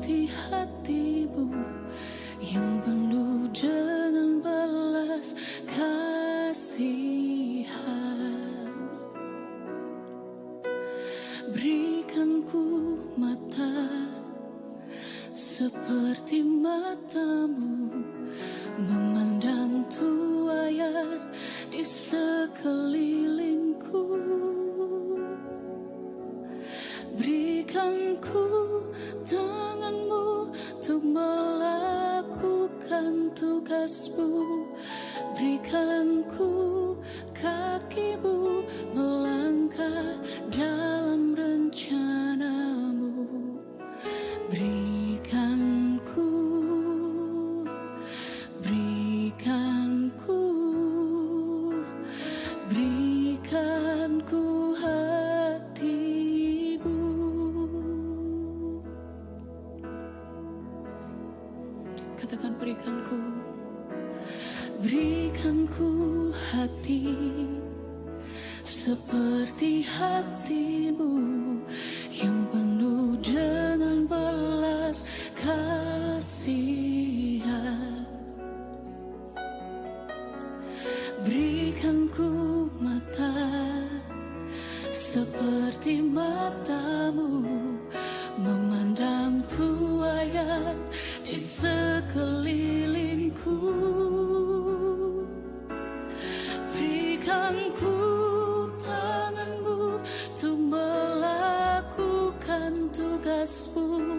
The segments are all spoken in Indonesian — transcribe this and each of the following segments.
seperti hatimu yang penuh dengan belas kasihan. Berikan ku mata seperti matamu, memandang tuaian di sekelilingku. Berikan ku tanganmu untuk melakukan tugasmu. Berikan ku kakimu melangkah dalam rencanamu. Berikan ku hatimu. Katakan berikan ku hati seperti hatimu yang penuh dengan belas kasihan. Berikan ku mata seperti matamu, memandang tuaian di sekelilingku. Berikan ku tanganmu untuk melakukan tugasmu.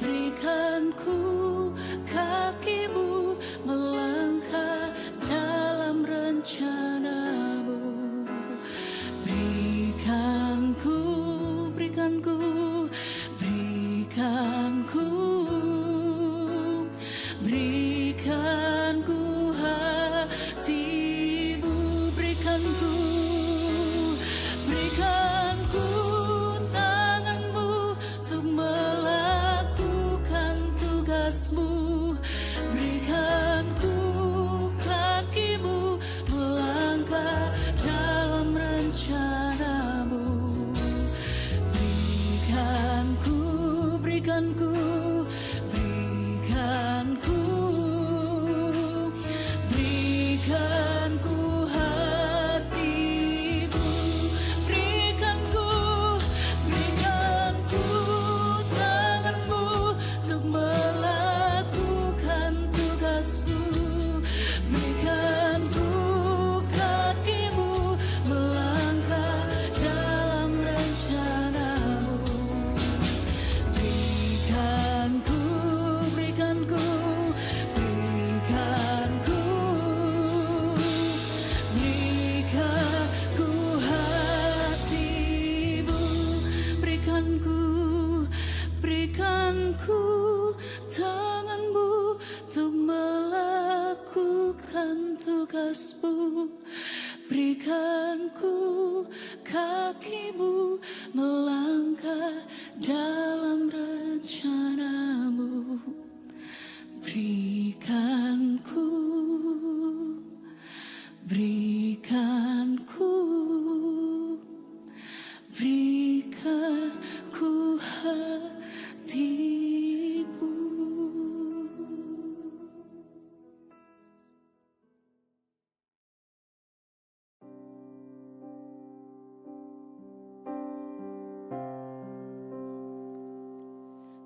Berikan ku kakimu melangkah dalam rencanamu. Berikan ku hatimu. Berikan ku tanganmu untuk melakukan tugasmu. Berikan ku kakimu melangkah dalam rencanamu. Berikan ku hatimu. Berikan ku tanganmu untuk melakukan tugasmu. Berikan ku kakimu melangkah dalam rencanamu. Berikan ku hatimu. Berikan ku tanganmu untuk melakukan tugasmu. Berikan ku kakimu melangkah dalam rencanamu. Berikan ku hatimu.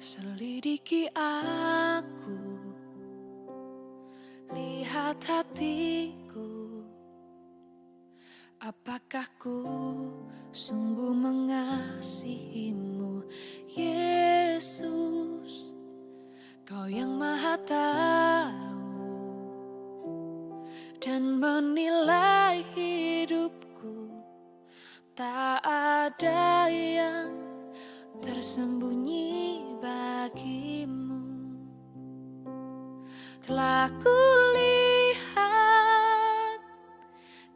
Selidiki aku, lihat hatiku, apakah ku sungguh mengasihimu, Yesus? Kau yang Maha Tahu dan menilai hidupku, tak ada yang tersembunyi bagimu. Telah kulihat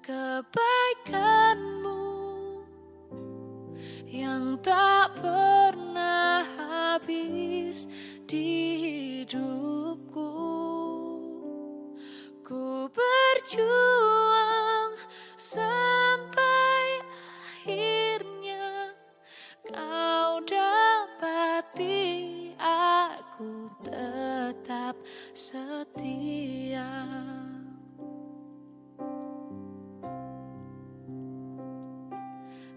kebaikanmu yang tak pernah habis di hidupku. Ku berjuang sampai akhirnya kau dapati aku. setia.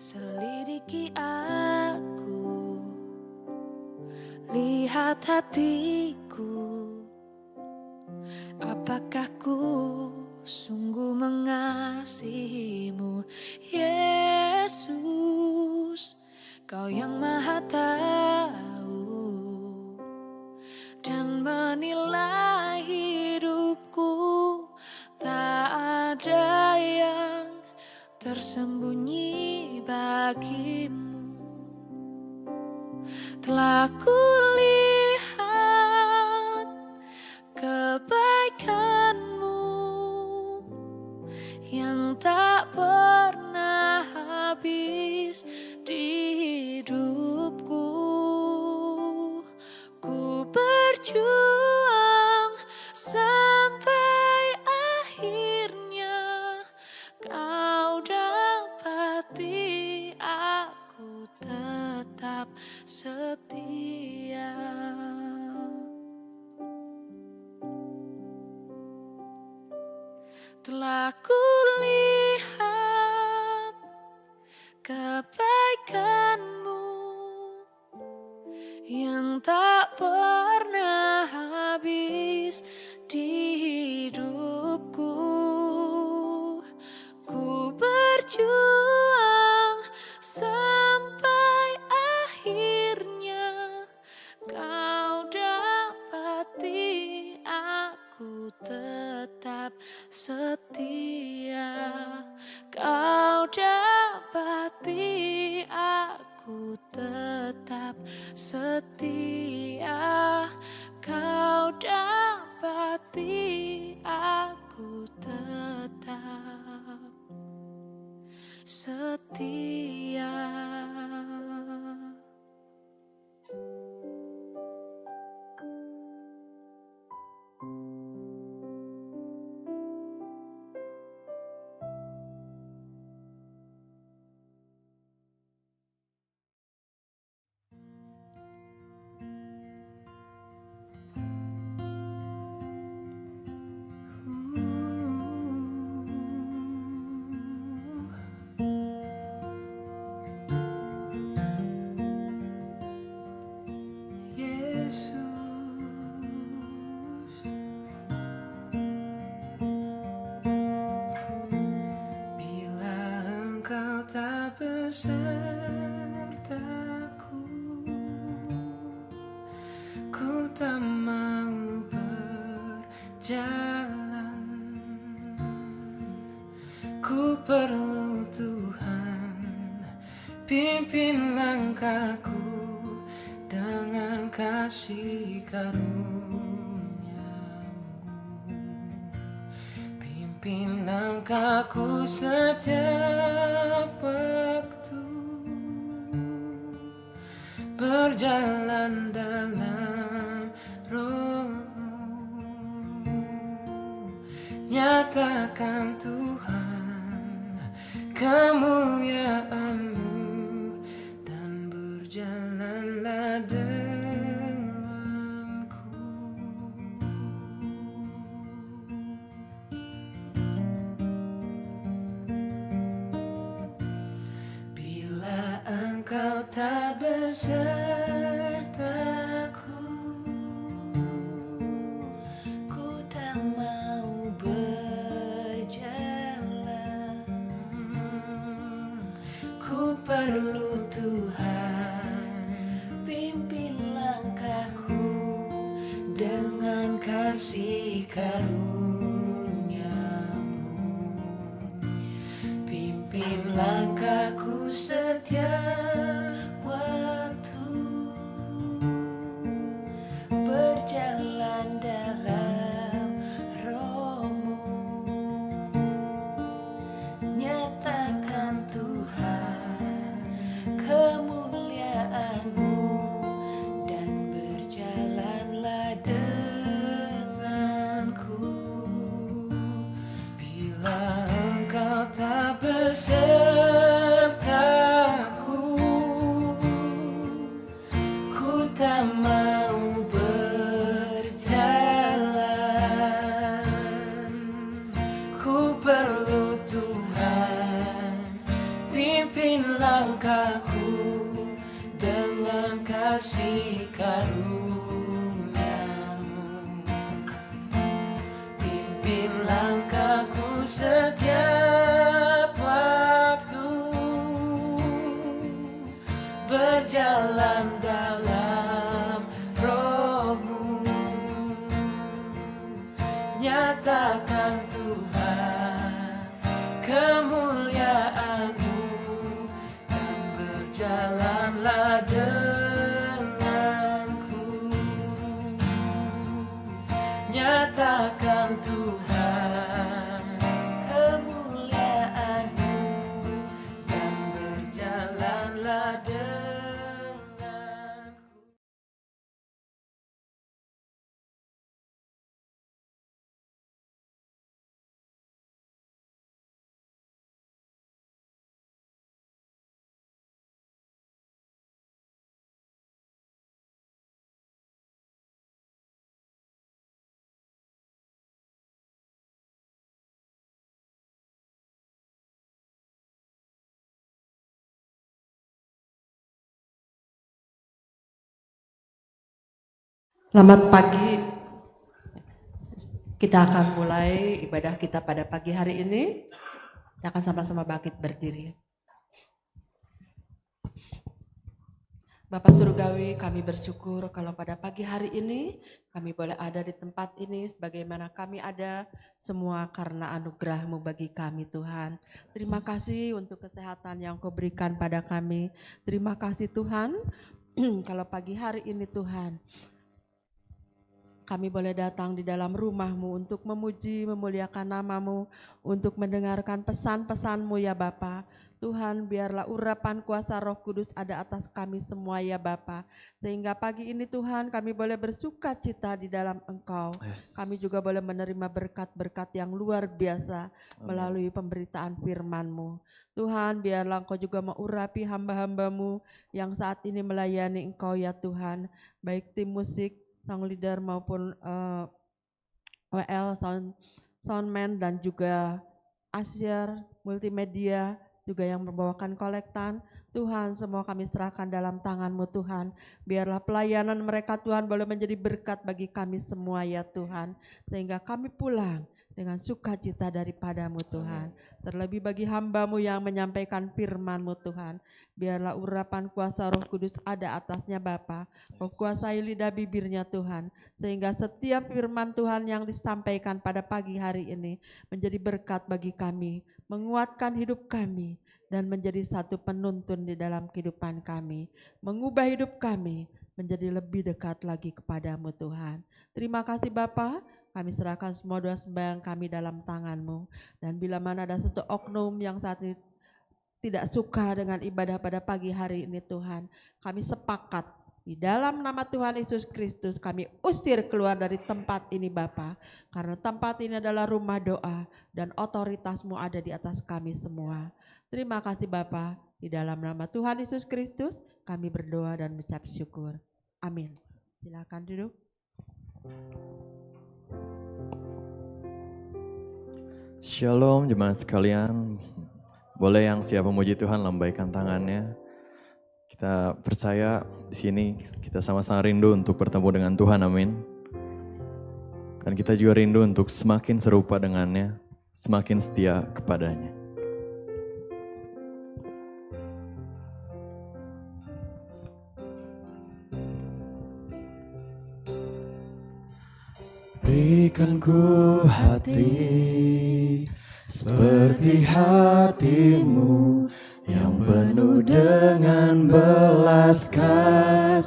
Selidiki aku, lihat hatiku, apakah ku sungguh mengasihimu, Yesus. Kau yang Maha tahu dan menilai hidupku, tak ada yang tersembunyi bagimu. Telah kulihat kebaikanmu yang tak pernah habis di hidupku. Ku berjuang sampai akhirnya kau dapati aku tetap setia. Telah kulihat kebaikanmu yang tak pernah habis di hidupku. Ku berjuang sampai akhirnya kau dapati aku tetap setia. Kau dapati aku tetap setia. Kau dapati aku tetap setia. Besertaku, ku tak mau berjalan. Ku perlu Tuhan, pimpin langkahku dengan kasih karunia-Mu. Pimpin langkahku setiap waktu, berjalan dalam Roh-Mu. Nyatakan Tuhan kemuliaan-Mu dan berjalanlah denganku. Bila Engkau tak besertaku, ku tak mau berjalan. Ku perlu Tuhan, pimpin langkahku dengan kasih karunia-Mu. Pimpin langkahku setiap waktu, berjalan dalam Roh-Mu. Nyatakan Tuhan kemuliaan-Mu dan berjalanlah denganku. nyatakan Tuhan kemuliaan-Mu, dan berjalanlah denganku. Nyatakan Tuhan kemuliaan-Mu, dan berjalanlah denganku. Selamat pagi. Kita akan mulai ibadah kita pada pagi hari ini. Kita akan sama-sama bangkit berdiri. Bapak Surgawi, kami bersyukur kalau pada pagi hari ini kami boleh ada di tempat ini sebagaimana kami ada semua karena anugerah-Mu bagi kami Tuhan. Terima kasih untuk kesehatan yang Kau berikan pada kami. Terima kasih Tuhan kalau pagi hari ini Tuhan kami boleh datang di dalam rumah-Mu untuk memuji, memuliakan nama-Mu, untuk mendengarkan pesan-pesan-Mu ya Bapa. Tuhan, biarlah urapan kuasa Roh Kudus ada atas kami semua ya Bapa. Sehingga pagi ini Tuhan kami boleh bersuka cita di dalam Engkau. Kami juga boleh menerima berkat-berkat yang luar biasa melalui pemberitaan firman-Mu. Tuhan, biarlah Engkau juga mengurapi hamba-hamba-Mu yang saat ini melayani Engkau ya Tuhan. Baik tim musik, sound leader maupun WL, soundman dan juga Asyar, multimedia juga yang membawakan kolektan. Tuhan, semua kami serahkan dalam tangan-Mu Tuhan. Biarlah pelayanan mereka Tuhan boleh menjadi berkat bagi kami semua ya Tuhan. Sehingga kami pulang dengan sukacita daripada-Mu Tuhan. Terlebih bagi hamba-Mu yang menyampaikan firman-Mu Tuhan. Biarlah urapan kuasa Roh Kudus ada atasnya Bapa. Kau kuasai lidah bibirnya Tuhan. Sehingga setiap firman Tuhan yang disampaikan pada pagi hari ini menjadi berkat bagi kami. Menguatkan hidup kami dan menjadi satu penuntun di dalam kehidupan kami. Mengubah hidup kami menjadi lebih dekat lagi kepada-Mu Tuhan. Terima kasih Bapa. Kami serahkan semua doa sembahyang kami dalam tangan-Mu. Dan bila mana ada satu oknum yang saat ini tidak suka dengan ibadah pada pagi hari ini Tuhan, kami sepakat di dalam nama Tuhan Yesus Kristus kami usir keluar dari tempat ini Bapa. Karena tempat ini adalah rumah doa dan otoritas-Mu ada di atas kami semua. Terima kasih Bapa, di dalam nama Tuhan Yesus Kristus kami berdoa dan mengucap syukur. Amin. Silakan duduk. Shalom jemaat sekalian, boleh yang siap memuji Tuhan lambaikan tangannya. Kita percaya di sini kita sama-sama rindu untuk bertemu dengan Tuhan, amin. Dan kita juga rindu untuk semakin serupa dengannya, semakin setia kepadanya. Berikan ku hati seperti hati-Mu yang penuh dengan belas kasihan.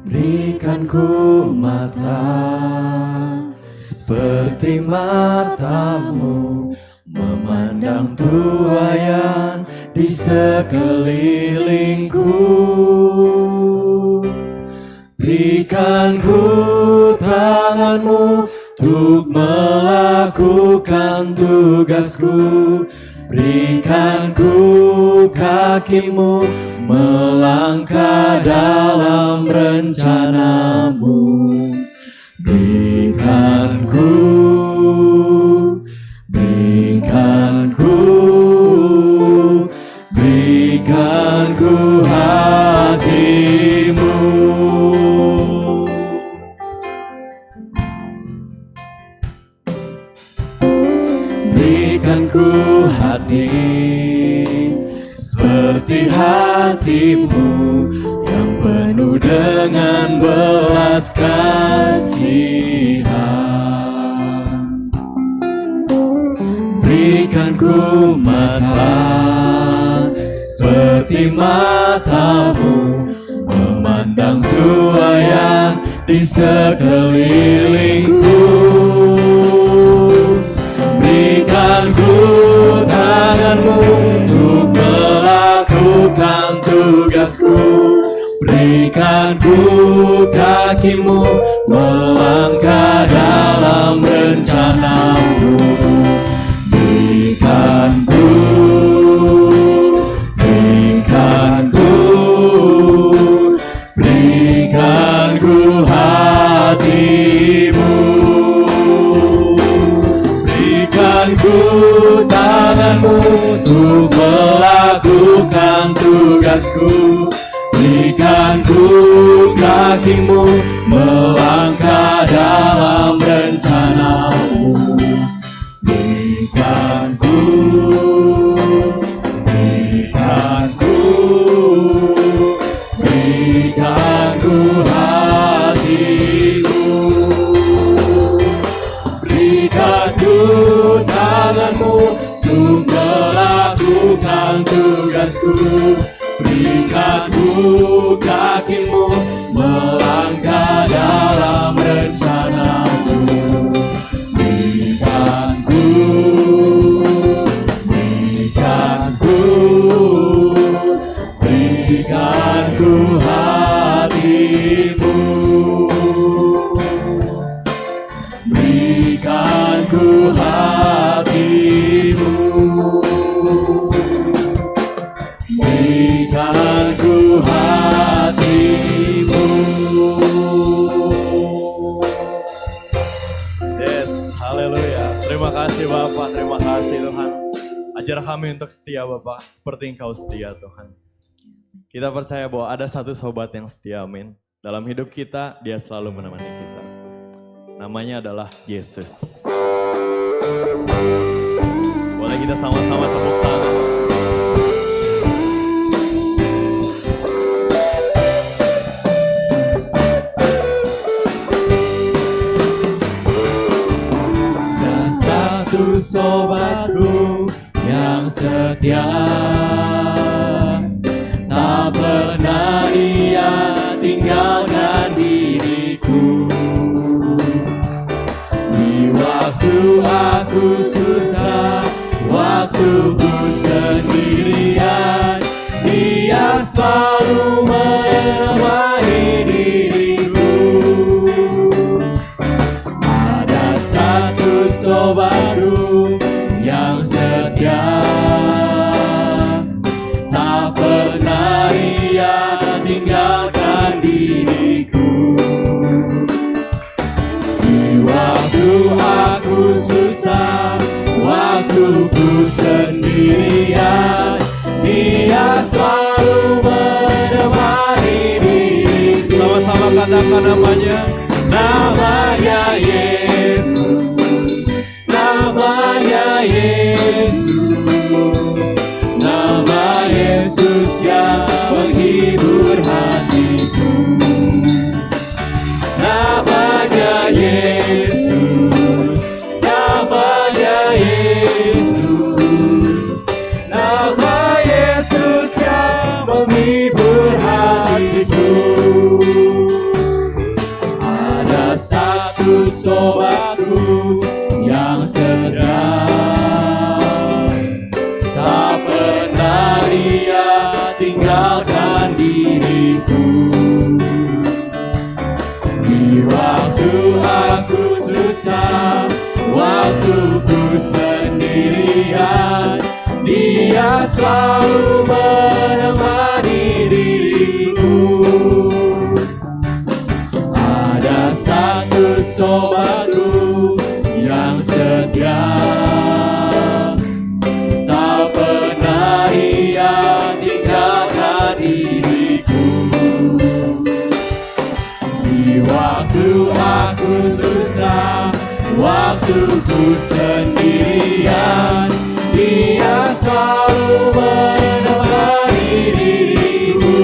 Berikan ku mata seperti mata-Mu memandang tuaian di sekelilingku. Berikan ku tangan-Mu untuk melakukan tugasku. Berikan ku kaki-Mu melangkah dalam rencana-Mu. Berikan ku hati-Mu. Berikan ku hati seperti hati-Mu yang penuh dengan belas belas kasihan. Berikan ku mata seperti matamu, memandang tuayan di sekelilingku. Berikan ku tanganmu untuk melakukan tugasku. Berikan ku kakimu melangkah dalam rencanamu. Berikan ku hatimu. Berikan ku tanganmu untuk melakukan tugasku. Berikan ku kakimu melangkah dalam rencanamu. Berikan ku hatimu. Berikan ku tanganmu untuk melakukan tugasku. Berikan ku kakimu melangkah dalam rencanamu. Berikan ku hatimu. Berikan ku hatimu. Berikan ku hatimu. Yes, haleluya. Terima kasih Bapak, terima kasih Tuhan. Ajar kami untuk setia Bapak, seperti Engkau setia Tuhan. Kita percaya bahwa ada satu sobat yang setia, amin. Dalam hidup kita, dia selalu menemani kita. Namanya adalah Yesus. Boleh kita sama-sama tepuk tangan. Dan satu sobatku yang setia, tak pernah ia tinggalkan diriku. Di waktu aku susah, waktu ku sendirian, dia selalu menemani diriku. Ada satu sobatku yang setia, tak pernah ia tinggalkan diriku. Di waktu aku susah, waktu ku sendirian, dia selalu menemani diriku. Sama-sama katakan namanya. Namanya Yesus, namanya Yesus, nama Yesus yang menghibur hatiku. Namanya Yesus, namanya Yesus, nama Yesus yang menghibur hatiku. Ada satu sobatku yang setia, tak pernah ia tinggalkan diriku. Di waktu aku susah, waktu ku sendirian, dia selalu menemani diriku. Ada satu sobatku yang setia, tak pernah ia tinggalkan diriku. Di waktu aku susah, waktu ku sendirian, dia selalu menemani diriku.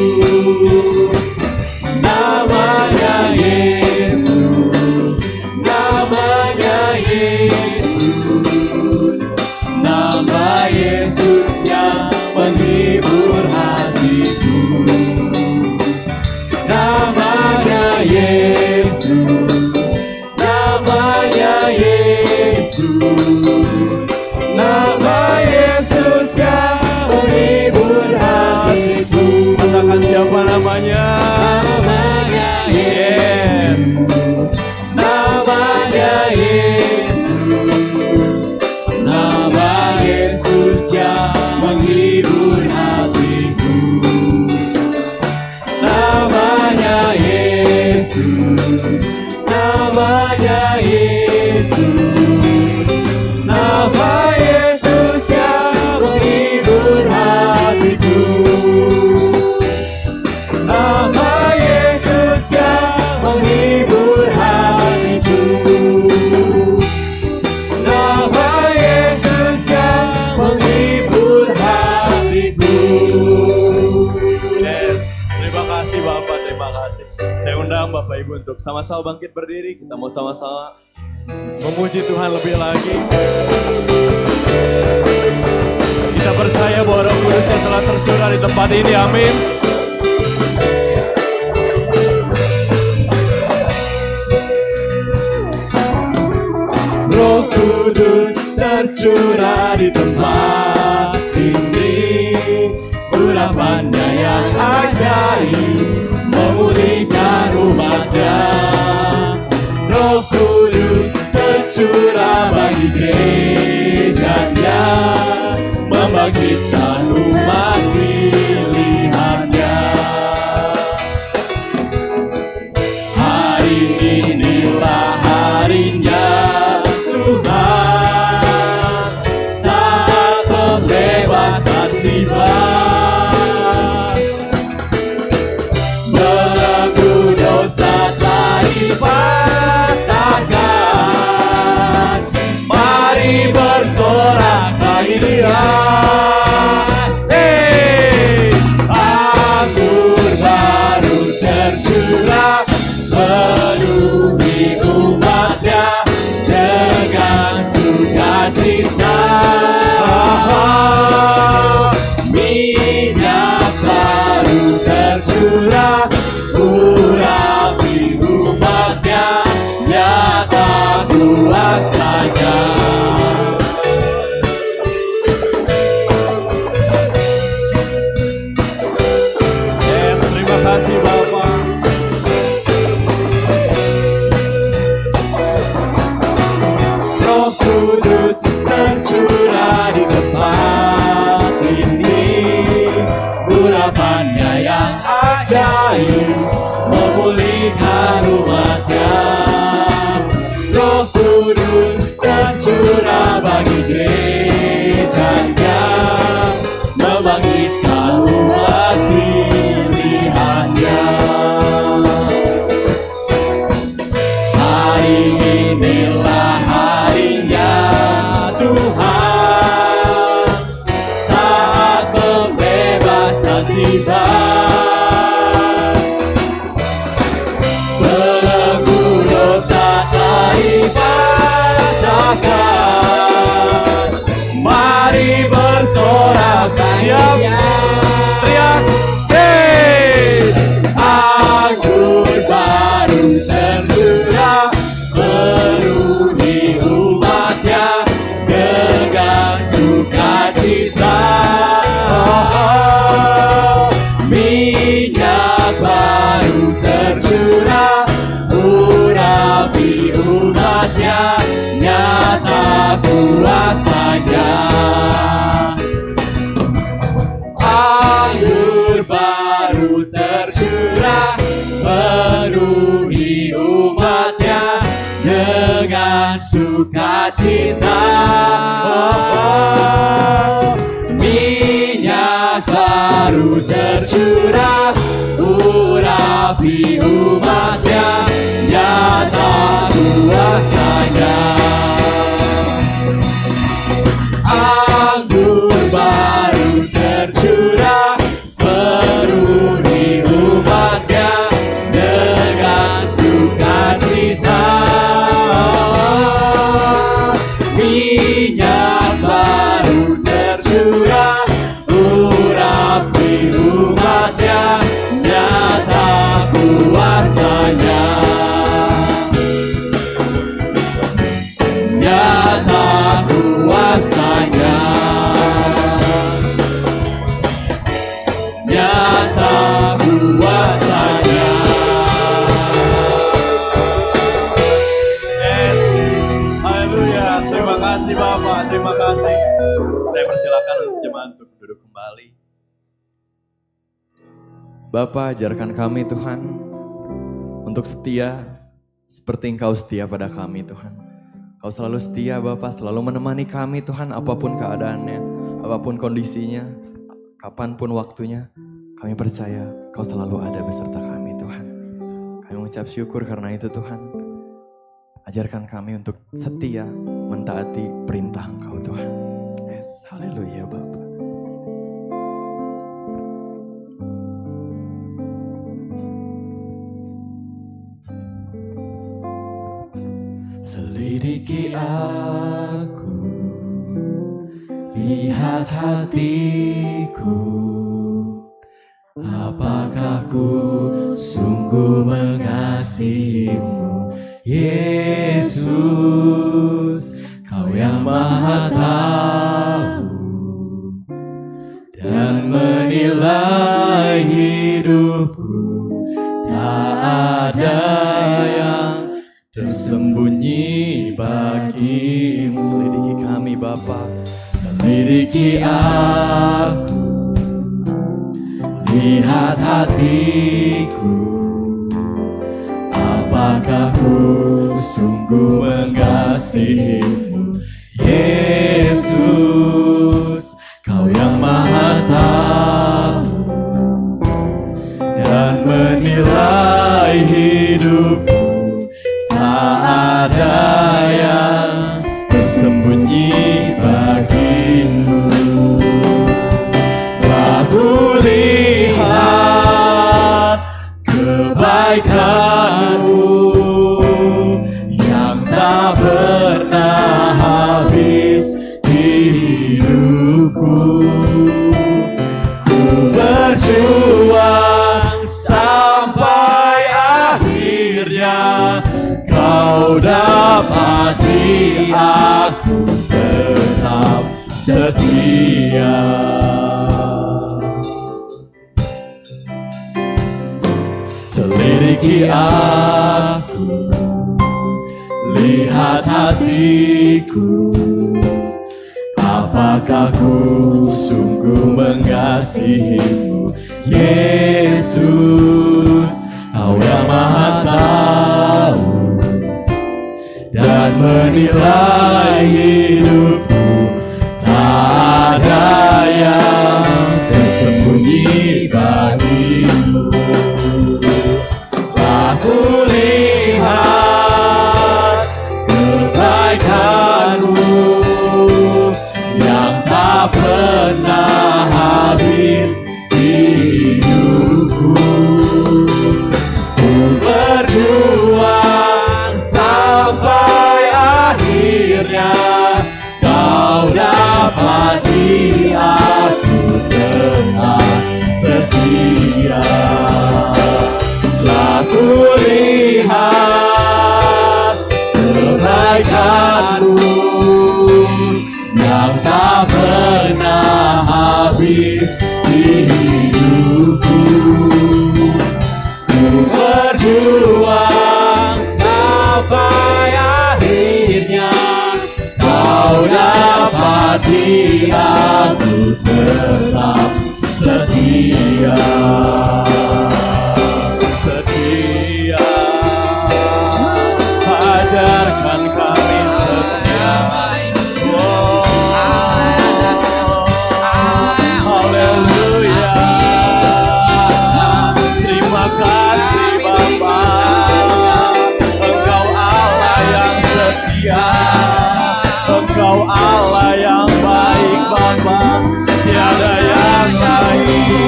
Namanya Yesus, namanya. Namanya Yesus, namanya Yesus, nama Yesus yang menghibur hatiku. Namanya Yesus, namanya Yesus, nama Yesus yang menghibur hatiku. Nama Yesus yang menghibur hatiku. Nama Yesus yang menghibur hatiku. Yes, terima kasih Bapak, terima kasih. Saya undang Bapak Ibu untuk sama-sama bangkit berdiri. Kita mau sama-sama memuji Tuhan lebih lagi. Kita percaya bahwa Roh Kudus yang telah tercurah di tempat ini, amin. Roh Kudus tercurah di tempat ini, urapannya yang ajaib memulihkan umatnya. Roh Kudus tercurah bagi gerejanya, membangkitkan umat pilihannya. Hari inilah harinya Tuhan, saat pembebasan tiba. Belenggu dosa telah dipatahkan, mari bersorak bagi Dia. Anggur baru tercurah penuhi umatnya dengan sukacita. Minyak baru tercurah urapi umatnya, nyata kuasanya. Yes, terima kasih Bapak. Roh Kudus tercurah di tempat ini, urapannya yang ajaib memulihkan umatnya. Roh Kudus tercurah bagi gerejanya, membangkitkan umat pilihannya. Hari inilah harinya Tuhan, saat pembebasan tiba. Belenggu dosa telah dipatahkan, mari bersorak Siap. Teriak. Hey! Anggur baru tercurah penuhi umatnya dengan sukacita. Minyak baru tercurah urapi umatnya, nyata kuasanya. Anggur baru tercurah penuhi umatnya dengan sukacita. Minyak baru tercurah urapi umatnya, nyata kuasanya. Anggur baru tercurah penuhi umatnya dengan sukacita. Minyak baru tercurah urapi umatnya, nyata kuasanya. Nyata kuasanya, nyata kuasanya. Bapa, ajarkan kami Tuhan untuk setia seperti Engkau setia pada kami Tuhan. Kau selalu setia Bapa, selalu menemani kami Tuhan, apapun keadaannya, apapun kondisinya, kapanpun waktunya. Kami percaya Kau selalu ada beserta kami Tuhan. Kami mengucap syukur karena itu Tuhan. Ajarkan kami untuk setia mentaati perintah Engkau Tuhan. Yes, haleluya Bapa. Selidiki aku, lihat hatiku, apakah ku sungguh mengasihimu, Yesus, Kau yang Maha Tahu dan menilai hidupku, tak ada yang tersembunyi bagimu. Selidiki kami Bapa. Selidiki aku, lihat hatiku, apakah ku sungguh mengasihimu, Yesus, Kau yang Maha Tahu dan menilai hidupku, tak ada yang tersembunyi bagimu. Telah kulihat kebaikan-Mu yang tak pernah habis di hidupku. Ku berjuang sampai akhirnya Kau dapati aku tetap setia. Selidiki aku, lihat hatiku, apakah ku sungguh mengasihimu, Yesus, Kau yang Maha Tahu dan menilai hidupku, tak ada yang tersembunyi bagimu. Telah kulihat kebaikan-Mu yang tak pernah habis di hidupku. Ku berjuang sampai akhirnya Kau dapati aku tetap setia. Telah kulihat kebaikan-Mu yang tak pernah habis di hidupku. Ku berjuang sampai akhirnya Kau dapati aku tetap setia. Setia, ajarkan kami setia. Oh, haleluya. Terima kasih Bapa, Engkau Allah yang setia, Engkau Allah yang baik Bapa. Tiada yang lain,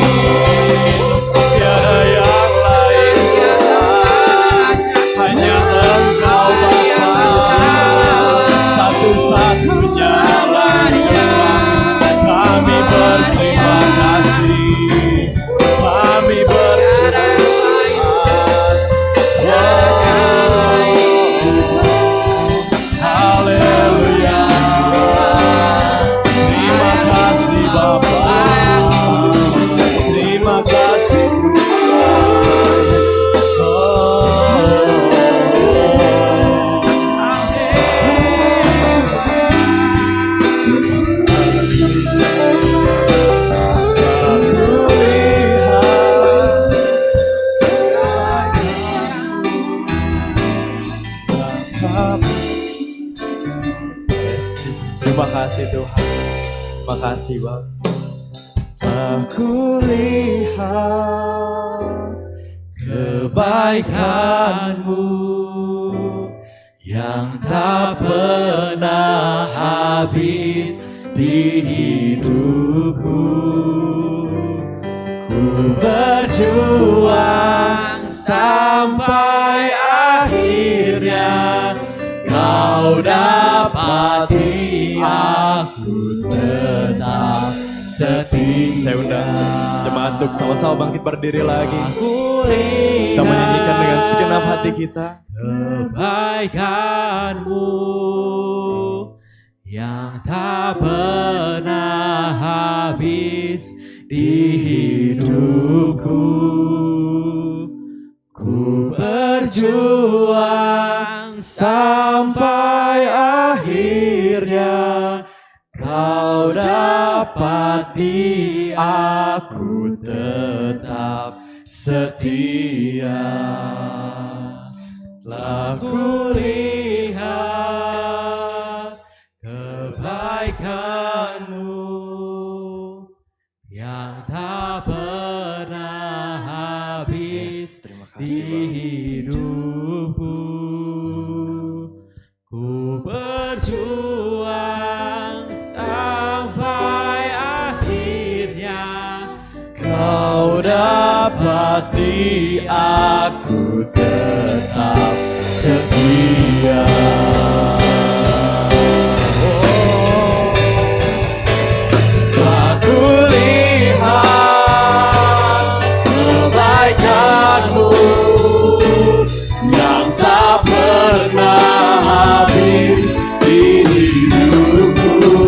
tiada Terima kasih Tuhan. Terima kasih Bapak. Aku lihat kebaikan-Mu yang tak pernah habis di hidupku. Ku berjuang sampai akhirnya Kau dapati aku tetap setia. Saya undang jemaat untuk sama-sama bangkit berdiri lagi. Kita menyanyikan dengan segenap hati kita. Kebaikan-Mu yang tak pernah habis di hidupku. Ku berjuang sampai akhirnya Kau dapati aku tetap setia. Telah kulihat kebaikan-Mu yang tak pernah habis di hidupku. Ku berjuang sampai akhirnya Kau dapati aku tetap setia. Aku lihat kebaikan-Mu yang tak pernah habis di hidupku.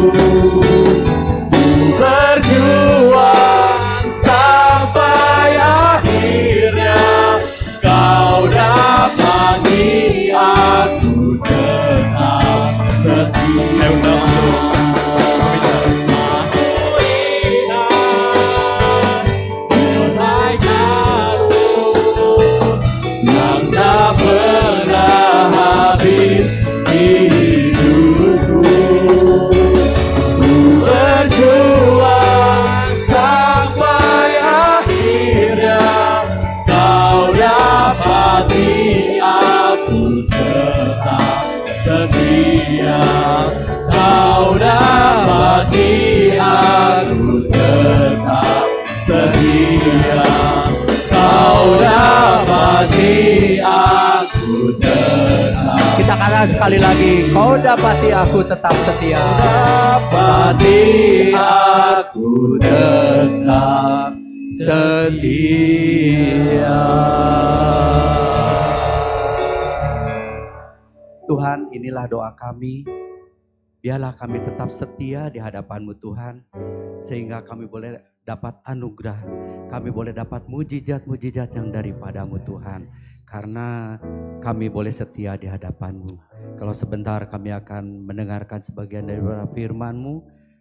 Ku berjuang sampai akhirnya Kau dapati aku tetap setia. Saya undang setia. Kau dapati aku tetap setia. Kau dapati aku tetap. Kita katakan sekali lagi, Kau dapati aku tetap setia. Dapati aku tetap setia. Tuhan, inilah doa kami. Biarlah kami tetap setia di hadapan-Mu Tuhan. Sehingga kami boleh dapat anugerah. Kami boleh dapat mujizat-mujizat yang daripada-Mu Tuhan. Karena kami boleh setia di hadapan-Mu. Kalau sebentar kami akan mendengarkan sebagian dari firman-Mu.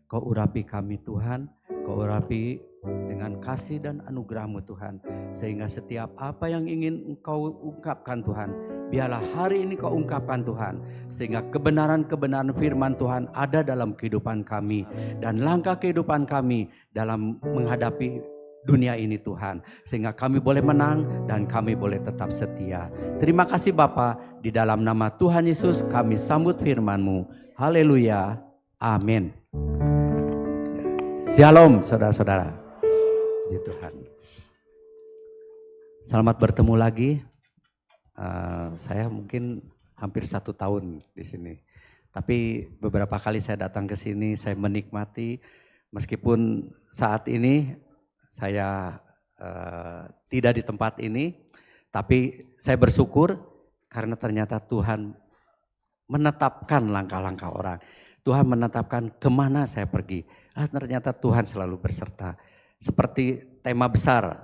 Kau urapi kami Tuhan. Kau urapi dengan kasih dan anugerah-Mu Tuhan. Sehingga setiap apa yang ingin Engkau ungkapkan Tuhan, biarlah hari ini Kau ungkapkan Tuhan. Sehingga kebenaran-kebenaran firman Tuhan ada dalam kehidupan kami. Dan langkah kehidupan kami dalam menghadapi dunia ini Tuhan. Sehingga kami boleh menang dan kami boleh tetap setia. Terima kasih Bapa, di dalam nama Tuhan Yesus kami sambut firman-Mu. Haleluya. Amin. Shalom saudara-saudara. Di Tuhan. Selamat bertemu lagi. Saya mungkin hampir 1 tahun di sini. Tapi beberapa kali saya datang ke sini, saya menikmati meskipun saat ini saya tidak di tempat ini, tapi saya bersyukur karena ternyata Tuhan menetapkan langkah-langkah orang. Tuhan menetapkan kemana saya pergi. Ternyata Tuhan selalu berserta. Seperti tema besar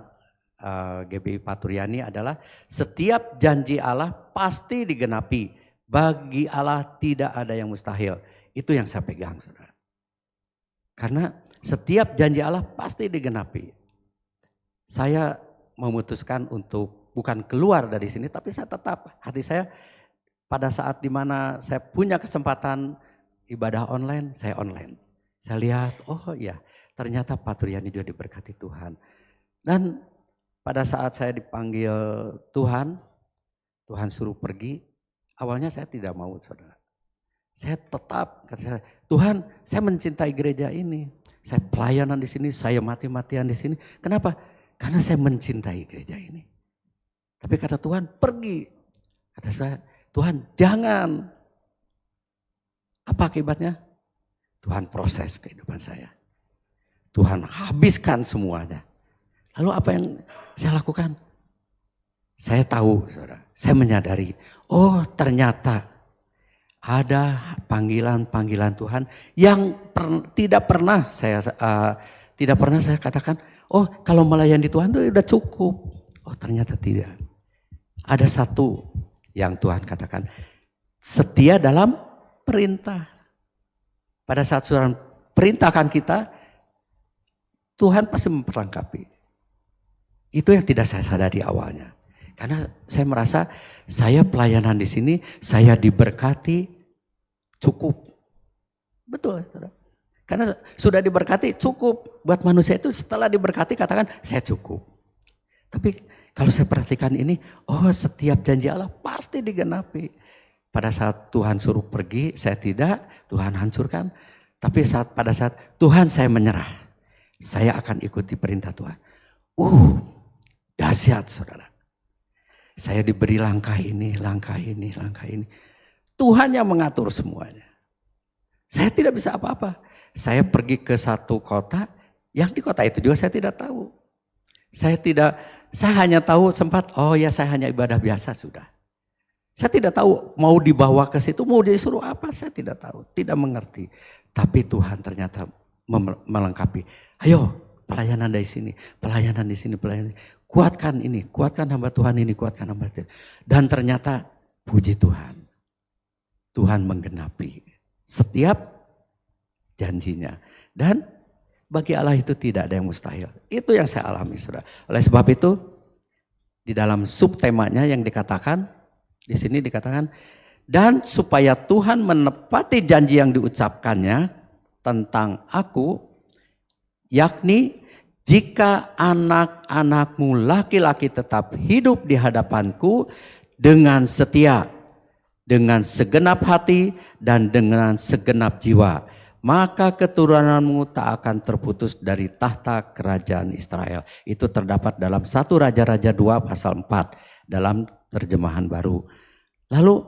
GBI Paturyani adalah setiap janji Allah pasti digenapi. Bagi Allah tidak ada yang mustahil. Itu yang saya pegang saudara. Karena setiap janji Allah pasti digenapi. Saya memutuskan untuk bukan keluar dari sini, tapi saya tetap hati saya pada saat dimana saya punya kesempatan ibadah online, saya online. Saya lihat, oh iya, ternyata Pak Turyani juga diberkati Tuhan. Dan pada saat saya dipanggil Tuhan, Tuhan suruh pergi, awalnya saya tidak mau, saudara. Saya tetap, kata saya, Tuhan, saya mencintai gereja ini. Saya pelayanan di sini, saya mati-matian di sini. Kenapa? Karena saya mencintai gereja ini. Tapi kata Tuhan, pergi. Kata saya, Tuhan, jangan. Apa akibatnya? Tuhan proses kehidupan saya. Tuhan habiskan semuanya. Lalu apa yang saya lakukan? Saya tahu, saudara, saya menyadari, oh ternyata ada panggilan-panggilan Tuhan yang tidak pernah saya katakan, oh kalau melayani Tuhan itu udah cukup. Oh ternyata tidak. Ada satu yang Tuhan katakan, setia dalam perintah. Pada saat Tuhan perintahkan kita, Tuhan pasti memperlengkapi. Itu yang tidak saya sadari awalnya. Karena saya merasa saya pelayanan di sini, saya diberkati cukup. Betul, saudara. Karena sudah diberkati cukup. Buat manusia itu setelah diberkati katakan saya cukup. Tapi kalau saya perhatikan ini, oh setiap janji Allah pasti digenapi. Pada saat Tuhan suruh pergi, saya tidak, Tuhan hancurkan. Tapi pada saat Tuhan saya menyerah, saya akan ikuti perintah Tuhan. Dahsyat saudara. Saya diberi langkah ini, langkah ini, langkah ini. Tuhan yang mengatur semuanya. Saya tidak bisa apa-apa. Saya pergi ke satu kota, yang di kota itu juga saya tidak tahu. Saya hanya tahu sempat, oh ya saya hanya ibadah biasa sudah. Saya tidak tahu mau dibawa ke situ, mau disuruh apa, saya tidak tahu, tidak mengerti. Tapi Tuhan ternyata melengkapi. Ayo pelayanan dari sini, pelayanan di sini, pelayanan. Kuatkan ini, kuatkan hamba Tuhan ini, kuatkan hamba Tuhan. Dan ternyata puji Tuhan, Tuhan menggenapi setiap janjinya. Dan bagi Allah itu tidak ada yang mustahil. Itu yang saya alami, saudara. Oleh sebab itu, di dalam subtemanya yang dikatakan, di sini dikatakan, dan supaya Tuhan menepati janji yang diucapkannya tentang aku, yakni jika anak-anakmu laki-laki tetap hidup di hadapanku dengan setia, dengan segenap hati dan dengan segenap jiwa, maka keturunanmu tak akan terputus dari tahta kerajaan Israel. Itu terdapat dalam 1 Raja-Raja 2 pasal 4 dalam terjemahan baru. Lalu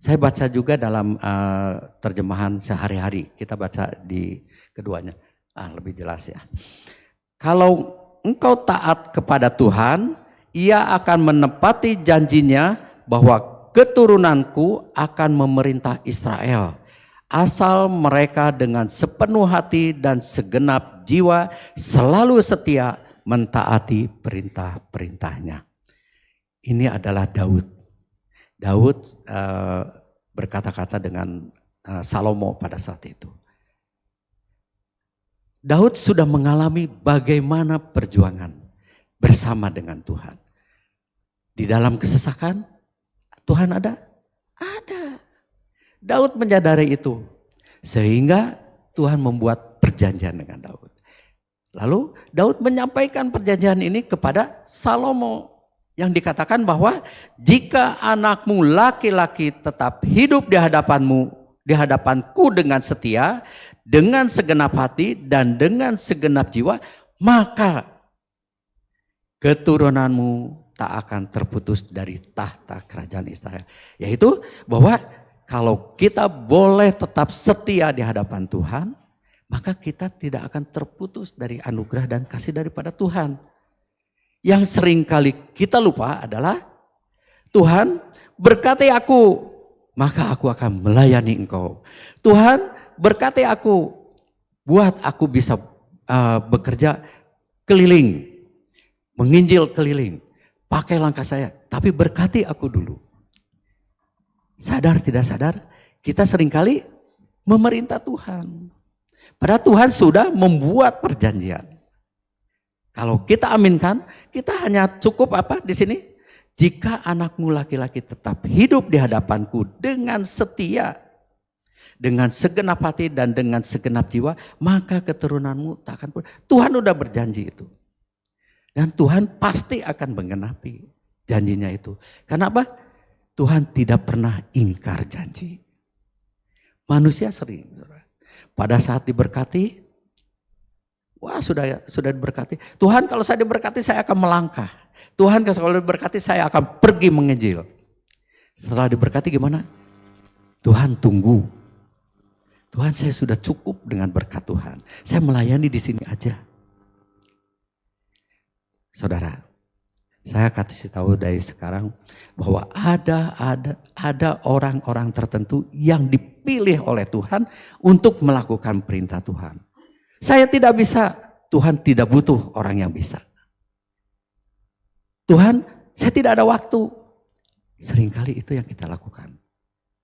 saya baca juga dalam terjemahan sehari-hari. Kita baca di keduanya. Lebih jelas ya. Kalau engkau taat kepada Tuhan, Ia akan menepati janjinya bahwa keturunanku akan memerintah Israel. Asal mereka dengan sepenuh hati dan segenap jiwa selalu setia mentaati perintah-perintahnya. Ini adalah Daud. Daud berkata-kata dengan Salomo pada saat itu. Daud sudah mengalami bagaimana perjuangan bersama dengan Tuhan. Di dalam kesesakan, Tuhan ada? Ada. Daud menyadari itu. Sehingga Tuhan membuat perjanjian dengan Daud. Lalu Daud menyampaikan perjanjian ini kepada Salomo. Yang dikatakan bahwa jika anakmu laki-laki tetap hidup di hadapanku dengan setia, dengan segenap hati dan dengan segenap jiwa, maka keturunanmu tak akan terputus dari tahta kerajaan Israel. Yaitu bahwa kalau kita boleh tetap setia di hadapan Tuhan, maka kita tidak akan terputus dari anugerah dan kasih daripada Tuhan. Yang seringkali kita lupa adalah Tuhan berkati aku, maka aku akan melayani engkau. Tuhan berkati aku, buat aku bisa bekerja keliling, menginjil keliling, pakai langkah saya, tapi berkati aku dulu. Sadar tidak sadar, kita seringkali memerintah Tuhan. Padahal Tuhan sudah membuat perjanjian. Kalau kita aminkan, kita hanya cukup apa di sini? Jika anakmu laki-laki tetap hidup di hadapanku dengan setia, dengan segenap hati dan dengan segenap jiwa, maka keturunanmu tak akan punah. Tuhan udah berjanji itu. Dan Tuhan pasti akan menggenapi janjinya itu. Karena apa? Tuhan tidak pernah ingkar janji. Manusia sering. Pada saat diberkati, wah sudah diberkati. Tuhan kalau saya diberkati saya akan melangkah. Tuhan kalau diberkati saya akan pergi menginjil. Setelah diberkati gimana? Tuhan tunggu. Tuhan saya sudah cukup dengan berkat Tuhan. Saya melayani di sini aja. Saudara, saya kasih tahu dari sekarang bahwa ada orang-orang tertentu yang dipilih oleh Tuhan untuk melakukan perintah Tuhan. Saya tidak bisa, Tuhan tidak butuh orang yang bisa. Tuhan, saya tidak ada waktu. Seringkali itu yang kita lakukan.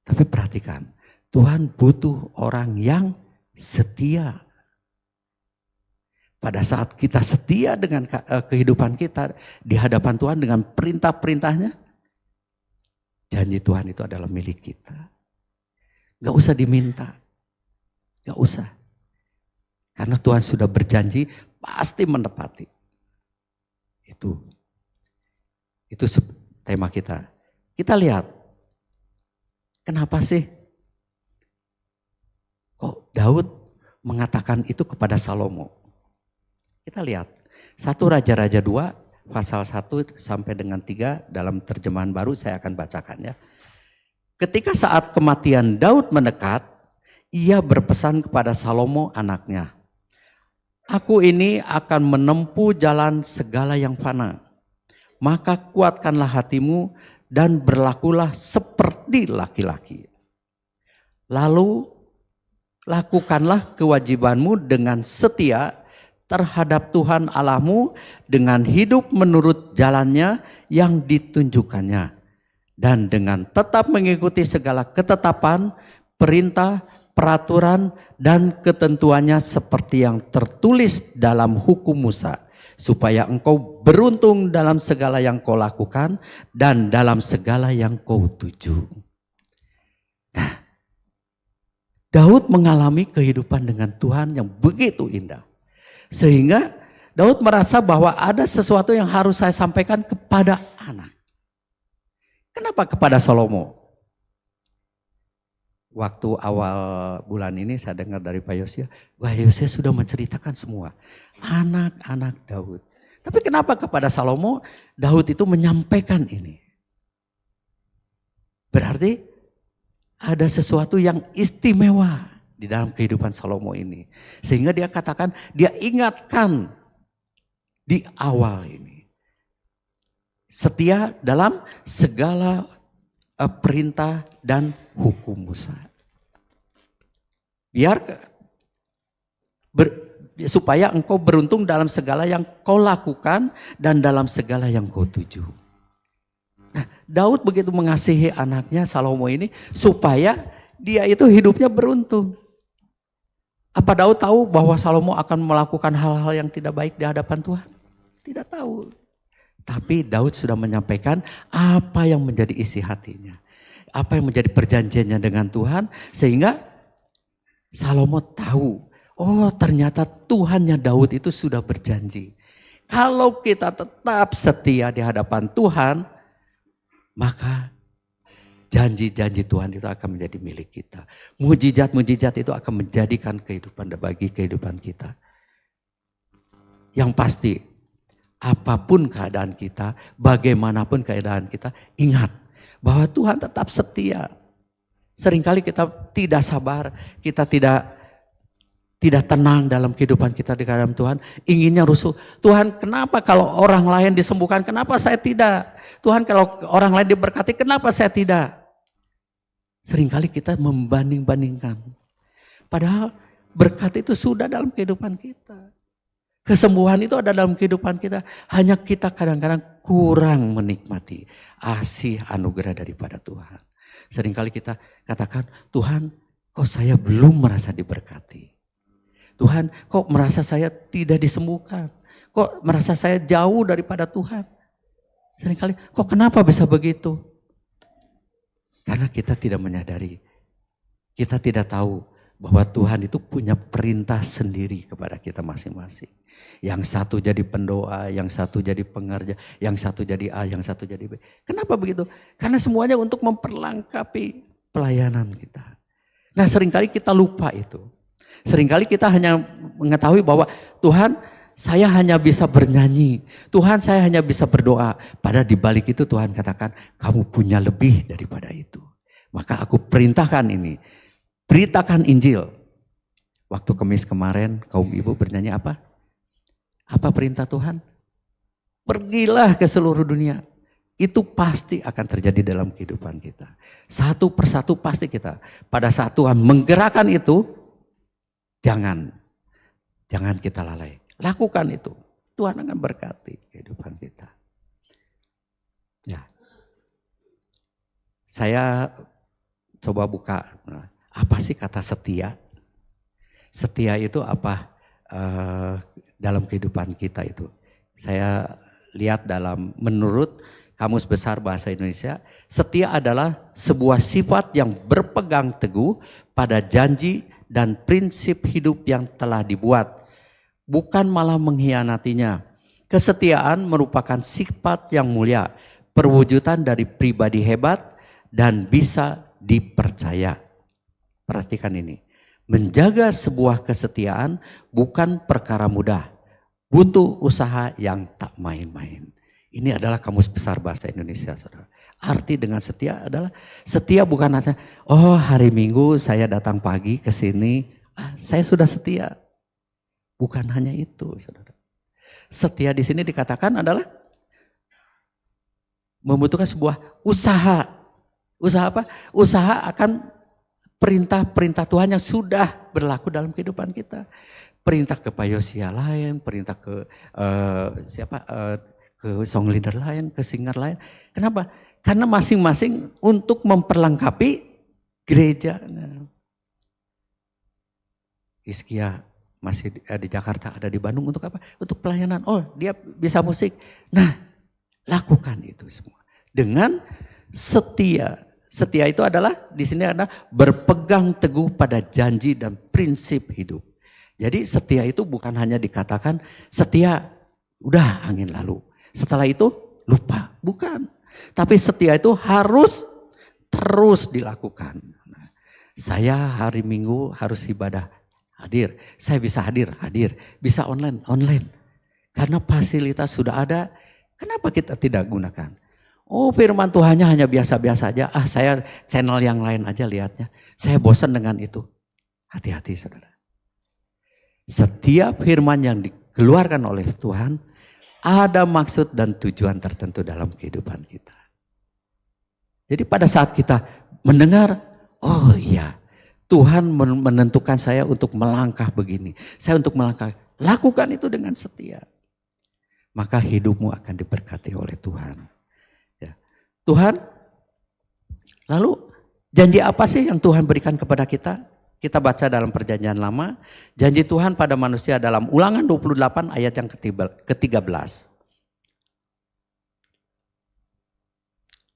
Tapi perhatikan, Tuhan butuh orang yang setia. Pada saat kita setia dengan kehidupan kita di hadapan Tuhan dengan perintah-perintahnya, janji Tuhan itu adalah milik kita. Gak usah diminta, gak usah. Karena Tuhan sudah berjanji pasti menepati. Itu tema kita. Kita lihat, kenapa sih kok Daud mengatakan itu kepada Salomo? Kita lihat, 1 Raja-Raja 2 pasal 1 sampai dengan 3 dalam terjemahan baru saya akan bacakan ya. Ketika saat kematian Daud mendekat, ia berpesan kepada Salomo anaknya, "Aku ini akan menempuh jalan segala yang fana. Maka kuatkanlah hatimu dan berlakulah seperti laki-laki. Lalu lakukanlah kewajibanmu dengan setia terhadap Tuhan Allahmu dengan hidup menurut jalannya yang ditunjukkannya. Dan dengan tetap mengikuti segala ketetapan, perintah, peraturan, dan ketentuannya seperti yang tertulis dalam hukum Musa. Supaya engkau beruntung dalam segala yang kau lakukan dan dalam segala yang kau tuju." Nah, Daud mengalami kehidupan dengan Tuhan yang begitu indah. Sehingga Daud merasa bahwa ada sesuatu yang harus saya sampaikan kepada anak. Kenapa kepada Salomo? Waktu awal bulan ini saya dengar dari Pak Yosia, Pak Yosia sudah menceritakan semua anak-anak Daud. Tapi kenapa kepada Salomo Daud itu menyampaikan ini? Berarti ada sesuatu yang istimewa di dalam kehidupan Salomo ini. Sehingga dia katakan, dia ingatkan di awal ini. Setia dalam segala perintah dan hukum Musa. Supaya engkau beruntung dalam segala yang kau lakukan dan dalam segala yang kau tuju. Nah, Daud begitu mengasihi anaknya Salomo ini supaya dia itu hidupnya beruntung. Apa Daud tahu bahwa Salomo akan melakukan hal-hal yang tidak baik di hadapan Tuhan? Tidak tahu. Tapi Daud sudah menyampaikan apa yang menjadi isi hatinya. Apa yang menjadi perjanjiannya dengan Tuhan. Sehingga Salomo tahu, oh ternyata Tuhannya Daud itu sudah berjanji. Kalau kita tetap setia di hadapan Tuhan, maka janji-janji Tuhan itu akan menjadi milik kita. Mujizat-mujizat itu akan menjadikan kehidupan bagi kehidupan kita. Yang pasti, apapun keadaan kita, bagaimanapun keadaan kita, ingat bahwa Tuhan tetap setia. Seringkali kita tidak sabar, kita tidak tenang dalam kehidupan kita di hadapan Tuhan. Inginnya rusuh. Tuhan, kenapa kalau orang lain disembuhkan, kenapa saya tidak? Tuhan, kalau orang lain diberkati, kenapa saya tidak? Seringkali kita membanding-bandingkan. Padahal berkat itu sudah dalam kehidupan kita. Kesembuhan itu ada dalam kehidupan kita. Hanya kita kadang-kadang kurang menikmati kasih anugerah daripada Tuhan. Seringkali kita katakan, Tuhan kok saya belum merasa diberkati. Tuhan kok merasa saya tidak disembuhkan. Kok merasa saya jauh daripada Tuhan. Seringkali kok kenapa bisa begitu? Karena kita tidak menyadari kita tidak tahu bahwa Tuhan itu punya perintah sendiri kepada kita masing-masing. Yang satu jadi pendoa, yang satu jadi pengerja, yang satu jadi A, yang satu jadi B. Kenapa begitu? Karena semuanya untuk memperlengkapi pelayanan kita. Nah, seringkali kita lupa itu. Seringkali kita hanya mengetahui bahwa Tuhan, saya hanya bisa bernyanyi. Tuhan, saya hanya bisa berdoa. Padahal di balik itu Tuhan katakan, kamu punya lebih daripada itu. Maka aku perintahkan ini. Beritakan Injil. Waktu Kamis kemarin kaum ibu bernyanyi apa? Apa perintah Tuhan? Pergilah ke seluruh dunia. Itu pasti akan terjadi dalam kehidupan kita. Satu persatu pasti kita. Pada saat Tuhan menggerakkan itu, jangan kita lalai. Lakukan itu. Tuhan akan berkati kehidupan kita. Ya. Saya coba buka. Apa sih kata setia? Setia itu apa dalam kehidupan kita itu? Saya lihat menurut Kamus Besar Bahasa Indonesia, setia adalah sebuah sifat yang berpegang teguh pada janji dan prinsip hidup yang telah dibuat, bukan malah mengkhianatinya. Kesetiaan merupakan sifat yang mulia, perwujudan dari pribadi hebat dan bisa dipercaya. Perhatikan ini, menjaga sebuah kesetiaan bukan perkara mudah, butuh usaha yang tak main-main. Ini adalah Kamus Besar Bahasa Indonesia, saudara. Arti dengan setia adalah, setia bukan hanya, oh hari Minggu saya datang pagi ke sini, saya sudah setia. Bukan hanya itu, saudara. Setia di sini dikatakan adalah membutuhkan sebuah usaha. Usaha apa? Usaha akan perintah-perintah Tuhan yang sudah berlaku dalam kehidupan kita. Perintah ke Payosia lain, perintah ke ke song leader lain, ke singer lain. Kenapa? Karena masing-masing untuk memperlengkapi gereja. Hizkia masih di Jakarta, ada di Bandung untuk apa? Untuk pelayanan. Oh, dia bisa musik. Nah, lakukan itu semua dengan setia. Setia itu adalah di sini ada berpegang teguh pada janji dan prinsip hidup. Jadi setia itu bukan hanya dikatakan setia, udah angin lalu. Setelah itu lupa, bukan. Tapi setia itu harus terus dilakukan. Nah, saya hari Minggu harus ibadah, hadir. Saya bisa hadir. Bisa online. Karena fasilitas sudah ada, kenapa kita tidak gunakan? Oh, firman Tuhannya hanya biasa-biasa aja. Saya channel yang lain aja lihatnya. Saya bosan dengan itu. Hati-hati, saudara. Setiap firman yang dikeluarkan oleh Tuhan, ada maksud dan tujuan tertentu dalam kehidupan kita. Jadi pada saat kita mendengar, oh iya, Tuhan menentukan saya untuk melangkah begini. Saya untuk melangkah, lakukan itu dengan setia. Maka hidupmu akan diberkati oleh Tuhan. Tuhan, lalu janji apa sih yang Tuhan berikan kepada kita? Kita baca dalam Perjanjian Lama, janji Tuhan pada manusia dalam Ulangan 28 ayat yang ke-13.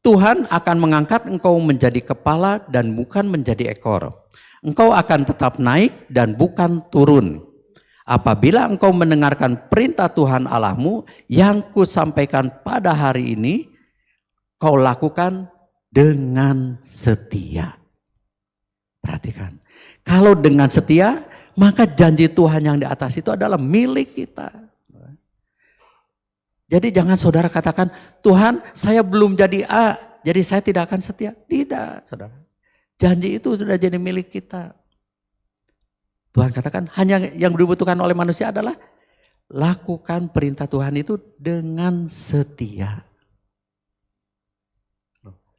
Tuhan akan mengangkat engkau menjadi kepala dan bukan menjadi ekor. Engkau akan tetap naik dan bukan turun. Apabila engkau mendengarkan perintah Tuhan Allahmu yang kusampaikan pada hari ini, kau lakukan dengan setia. Perhatikan, kalau dengan setia, maka janji Tuhan yang di atas itu adalah milik kita. Jadi jangan saudara katakan, Tuhan saya belum jadi A, jadi saya tidak akan setia. Tidak, saudara. Janji itu sudah jadi milik kita. Tuhan katakan, hanya yang dibutuhkan oleh manusia adalah lakukan perintah Tuhan itu dengan setia.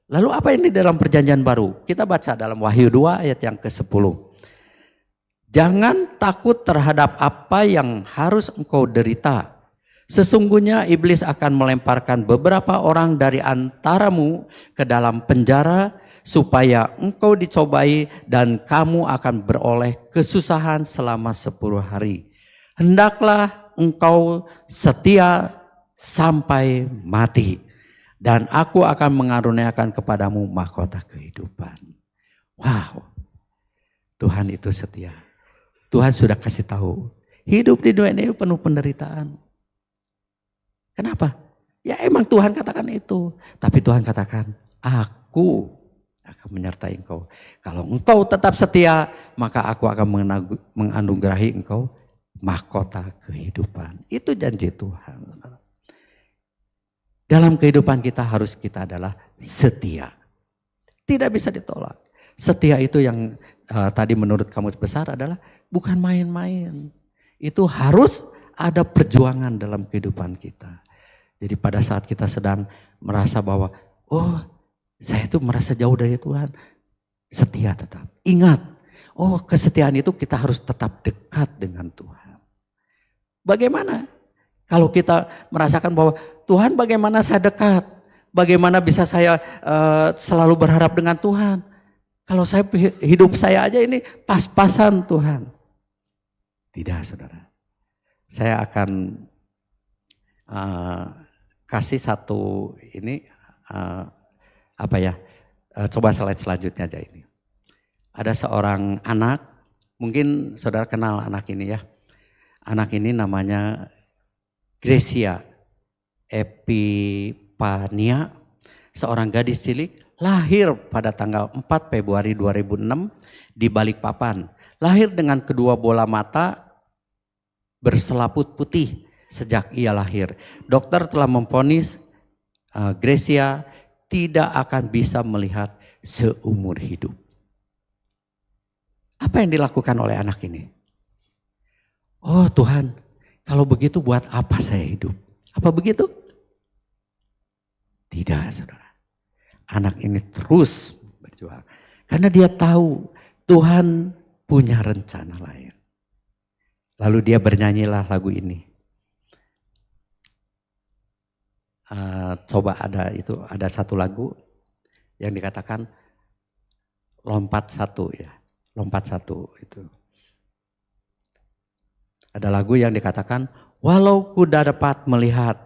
Lalu apa ini dalam perjanjian baru? Kita baca dalam Wahyu 2 ayat yang ke-10. Jangan takut terhadap apa yang harus engkau derita. Sesungguhnya iblis akan melemparkan beberapa orang dari antaramu ke dalam penjara supaya engkau dicobai dan kamu akan beroleh kesusahan selama 10 hari. Hendaklah engkau setia sampai mati. Dan aku akan mengaruniakan kepadamu mahkota kehidupan. Wow. Tuhan itu setia. Tuhan sudah kasih tahu, hidup di dunia ini penuh penderitaan. Kenapa? Ya emang Tuhan katakan itu. Tapi Tuhan katakan, aku akan menyertai engkau. Kalau engkau tetap setia, maka aku akan menganugerahi engkau mahkota kehidupan. Itu janji Tuhan. Dalam kehidupan kita kita adalah setia. Tidak bisa ditolak. Setia itu yang tadi menurut Kamus Besar adalah bukan main-main. Itu harus ada perjuangan dalam kehidupan kita. Jadi pada saat kita sedang merasa bahwa, oh saya itu merasa jauh dari Tuhan. Setia tetap. Ingat, oh kesetiaan itu kita harus tetap dekat dengan Tuhan. Bagaimana? Kalau kita merasakan bahwa Tuhan bagaimana saya dekat? Bagaimana bisa saya selalu berharap dengan Tuhan? Kalau saya hidup saya aja ini pas-pasan Tuhan. Tidak saudara. Saya akan kasih satu ini coba slide selanjutnya aja ini. Ada seorang anak, mungkin saudara kenal anak ini ya. Anak ini namanya Gracia Epipania, seorang gadis cilik, lahir pada tanggal 4 Februari 2006 di Balikpapan. Lahir dengan kedua bola mata berselaput putih sejak ia lahir. Dokter telah memvonis Gracia tidak akan bisa melihat seumur hidup. Apa yang dilakukan oleh anak ini? Oh Tuhan, kalau begitu buat apa saya hidup? Apa begitu? Tidak saudara. Anak ini terus berjuang. Karena dia tahu Tuhan punya rencana lain. Lalu dia bernyanyilah lagu ini. Coba ada satu lagu yang dikatakan lompat satu ya. Lompat satu itu. Ada lagu yang dikatakan, walau ku dapat melihat,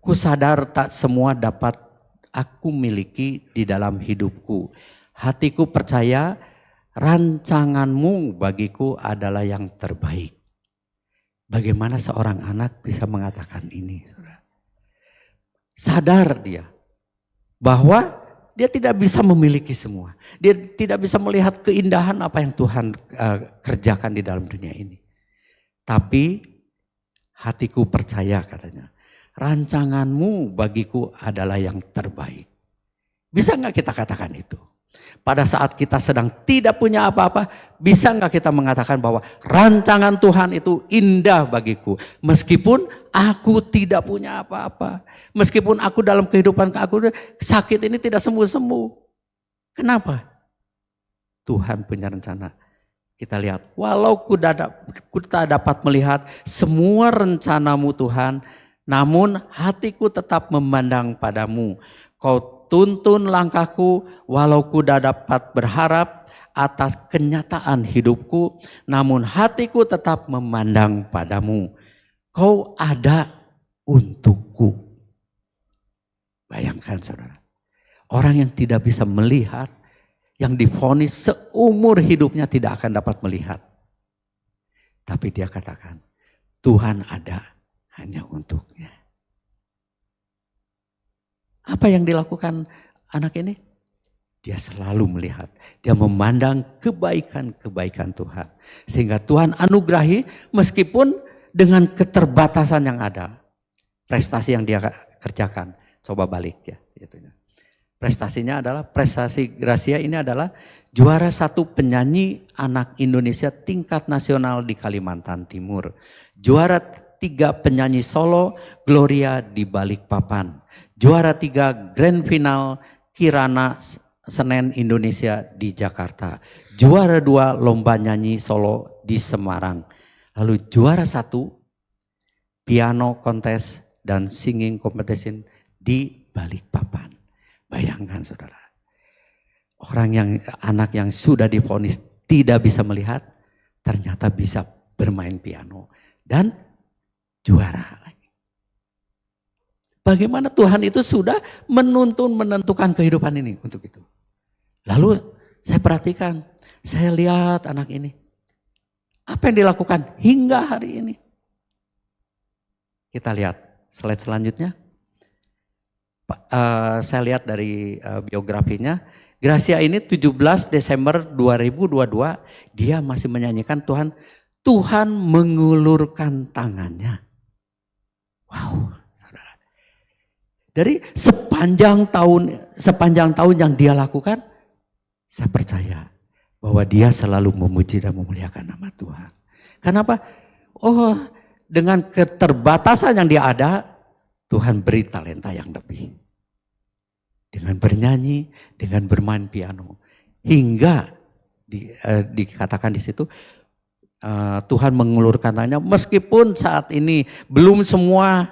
ku sadar tak semua dapat aku miliki di dalam hidupku. Hatiku percaya rancanganmu bagiku adalah yang terbaik. Bagaimana seorang anak bisa mengatakan ini? Saudara? Sadar dia bahwa dia tidak bisa memiliki semua. Dia tidak bisa melihat keindahan apa yang Tuhan kerjakan di dalam dunia ini. Tapi hatiku percaya katanya, rancanganmu bagiku adalah yang terbaik. Bisa nggak kita katakan itu? Pada saat kita sedang tidak punya apa-apa, bisa nggak kita mengatakan bahwa rancangan Tuhan itu indah bagiku. Meskipun aku tidak punya apa-apa. Meskipun aku dalam kehidupan aku sakit ini tidak sembuh-sembuh. Kenapa? Tuhan punya rencana. Kita lihat, walau ku tak dapat melihat semua rencanamu Tuhan, namun hatiku tetap memandang padamu. Kau tuntun langkahku, walau ku tak dapat berharap atas kenyataan hidupku, namun hatiku tetap memandang padamu. Kau ada untukku. Bayangkan saudara, orang yang tidak bisa melihat, yang divonis seumur hidupnya tidak akan dapat melihat. Tapi dia katakan, Tuhan ada hanya untuknya. Apa yang dilakukan anak ini? Dia selalu melihat, dia memandang kebaikan-kebaikan Tuhan. Sehingga Tuhan anugerahi meskipun dengan keterbatasan yang ada. Prestasi yang dia kerjakan, coba balik ya. Prestasinya adalah, prestasi Gracia ini adalah juara 1 penyanyi anak Indonesia tingkat nasional di Kalimantan Timur. Juara 3 penyanyi solo Gloria di Balikpapan. Juara 3 Grand Final Kirana Senen Indonesia di Jakarta. Juara 2 lomba nyanyi solo di Semarang. Lalu juara 1 piano kontes dan singing competition di Balikpapan. Bayangkan saudara, anak yang sudah divonis tidak bisa melihat, ternyata bisa bermain piano dan juara lagi. Bagaimana Tuhan itu sudah menentukan kehidupan ini untuk itu. Lalu saya perhatikan, Saya lihat anak ini. Apa yang dilakukan hingga hari ini? Kita lihat slide selanjutnya. Saya lihat dari biografinya. Gracia ini 17 Desember 2022 dia masih menyanyikan Tuhan mengulurkan tangannya. Wow, saudara. Dari sepanjang tahun yang dia lakukan, saya percaya bahwa dia selalu memuji dan memuliakan nama Tuhan. Kenapa? Oh, dengan keterbatasan yang dia ada, Tuhan beri talenta yang lebih. Dengan bernyanyi, dengan bermain piano. Hingga dikatakan di situ, Tuhan mengulurkan tangannya meskipun saat ini belum semua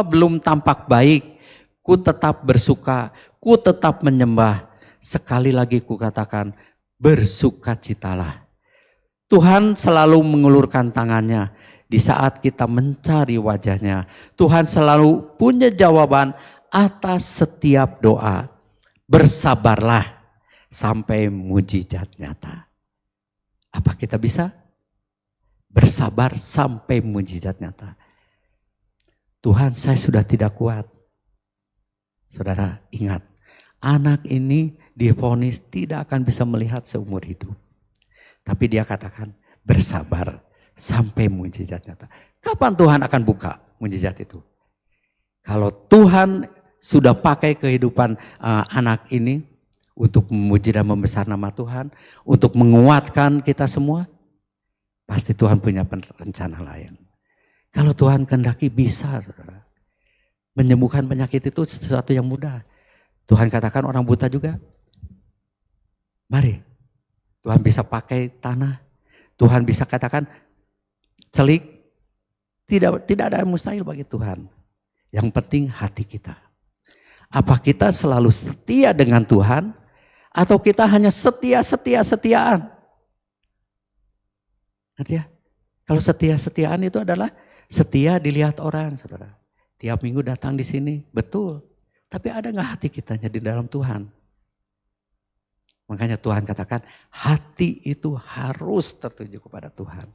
belum tampak baik, ku tetap bersuka, ku tetap menyembah. Sekali lagi ku katakan, bersukacitalah. Tuhan selalu mengulurkan tangannya di saat kita mencari wajahnya. Tuhan selalu punya jawaban atas setiap doa. Bersabarlah sampai mujizat nyata. Apa kita bisa? Bersabar sampai mujizat nyata. Tuhan, saya sudah tidak kuat. Saudara, ingat, anak ini divonis tidak akan bisa melihat seumur hidup. Tapi dia katakan, bersabar sampai mujizat nyata. Kapan Tuhan akan buka mujizat itu? Kalau Tuhan sudah pakai kehidupan anak ini untuk memuji dan membesar nama Tuhan, untuk menguatkan kita semua, pasti Tuhan punya rencana lain. Kalau Tuhan kehendaki bisa, saudara. Menyembuhkan penyakit itu sesuatu yang mudah. Tuhan katakan orang buta juga, mari. Tuhan bisa pakai tanah. Tuhan bisa katakan celik. Tidak ada yang mustahil bagi Tuhan. Yang penting hati kita. Apa kita selalu setia dengan Tuhan atau kita hanya setiaan? Nanti ya, kalau setia-setiaan itu adalah setia dilihat orang, saudara. Tiap minggu datang di sini, betul. Tapi ada nggak hati kitanya di dalam Tuhan? Makanya Tuhan katakan hati itu harus tertuju kepada Tuhan.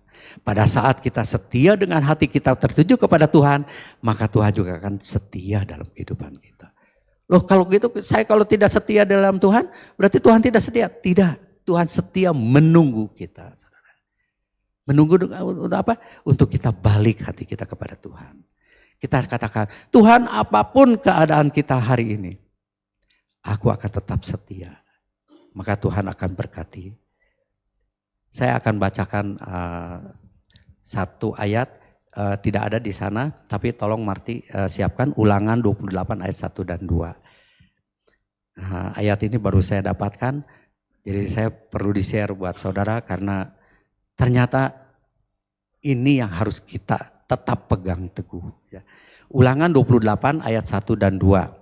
Pada saat kita setia dengan hati kita tertuju kepada Tuhan, maka Tuhan juga akan setia dalam kehidupan kita. Loh kalau gitu saya kalau tidak setia dalam Tuhan, berarti Tuhan tidak setia. Tidak, Tuhan setia menunggu kita. Saudara. Menunggu untuk apa? Untuk kita balik hati kita kepada Tuhan. Kita katakan, Tuhan apapun keadaan kita hari ini, aku akan tetap setia. Maka Tuhan akan berkati. Saya akan bacakan satu ayat, tidak ada di sana, tapi tolong Marti siapkan Ulangan 28 ayat 1 dan 2. Ayat ini baru saya dapatkan, jadi saya perlu di-share buat saudara karena ternyata ini yang harus kita tetap pegang teguh. Ulangan 28 ayat 1 dan 2.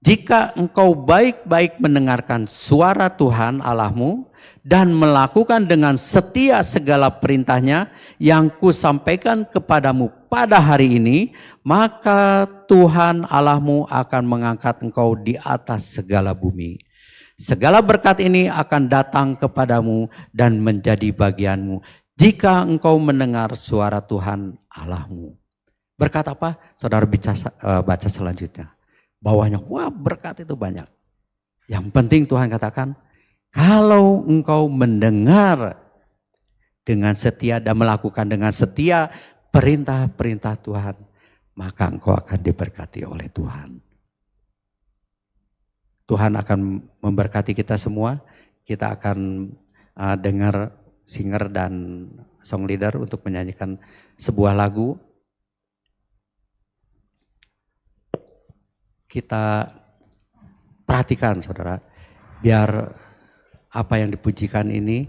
Jika engkau baik-baik mendengarkan suara Tuhan Allahmu dan melakukan dengan setia segala perintahnya yang kusampaikan kepadamu pada hari ini, maka Tuhan Allahmu akan mengangkat engkau di atas segala bumi. Segala berkat ini akan datang kepadamu dan menjadi bagianmu jika engkau mendengar suara Tuhan Allahmu. Berkat apa? Saudara baca selanjutnya. Bawahnya, wah berkat itu banyak. Yang penting Tuhan katakan, kalau engkau mendengar dengan setia dan melakukan dengan setia perintah-perintah Tuhan, maka engkau akan diberkati oleh Tuhan. Tuhan akan memberkati kita semua. Kita akan dengar singer dan song leader untuk menyanyikan sebuah lagu. Kita perhatikan saudara, biar apa yang dipujikan ini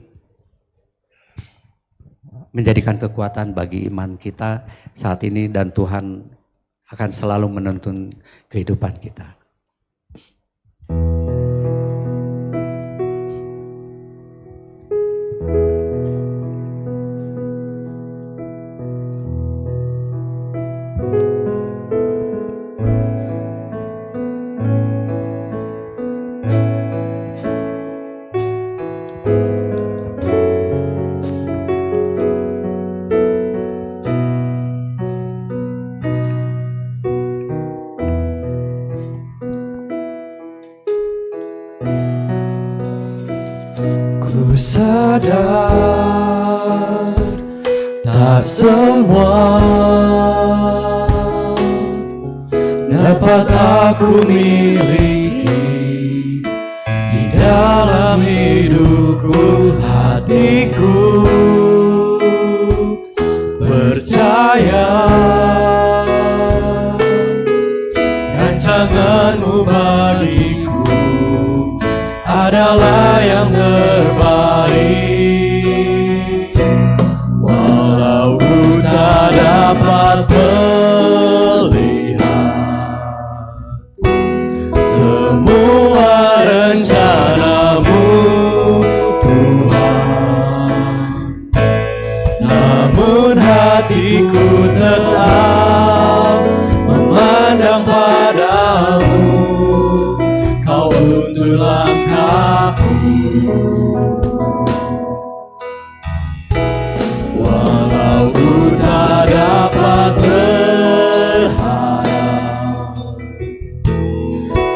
menjadikan kekuatan bagi iman kita saat ini dan Tuhan akan selalu menuntun kehidupan kita. sadar tak semua dapat aku miliki di dalam hidupku. Hatiku percaya rancanganmu bagiku adalah yang terbaik. Walau ku tak dapat melihat semua rencanamu Tuhan, namun hatiku tetap memandang padamu. Kau tuntun langkahku, walau ku tak dapat berharap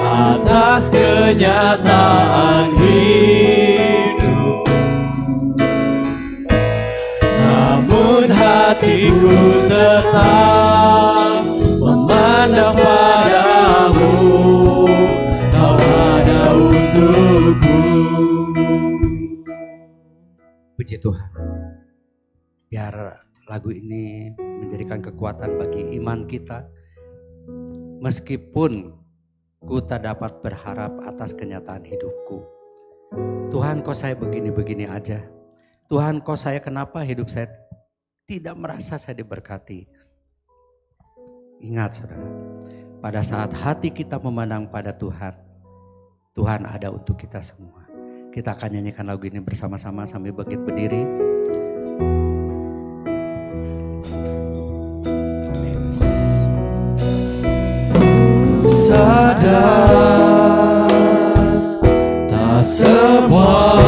atas kenyataan hidup, namun hatiku tetap memandang padamu. Kau ada untukku. Puji Tuhan. Biar lagu ini menjadikan kekuatan bagi iman kita. Meskipun ku tak dapat berharap atas kenyataan hidupku. Tuhan, kok saya begini-begini aja. Tuhan, kok saya kenapa hidup saya tidak merasa saya diberkati. Ingat saudara, pada saat hati kita memandang pada Tuhan, Tuhan ada untuk kita semua. Kita akan nyanyikan lagu ini bersama-sama sambil bangkit berdiri. Sadar tak semua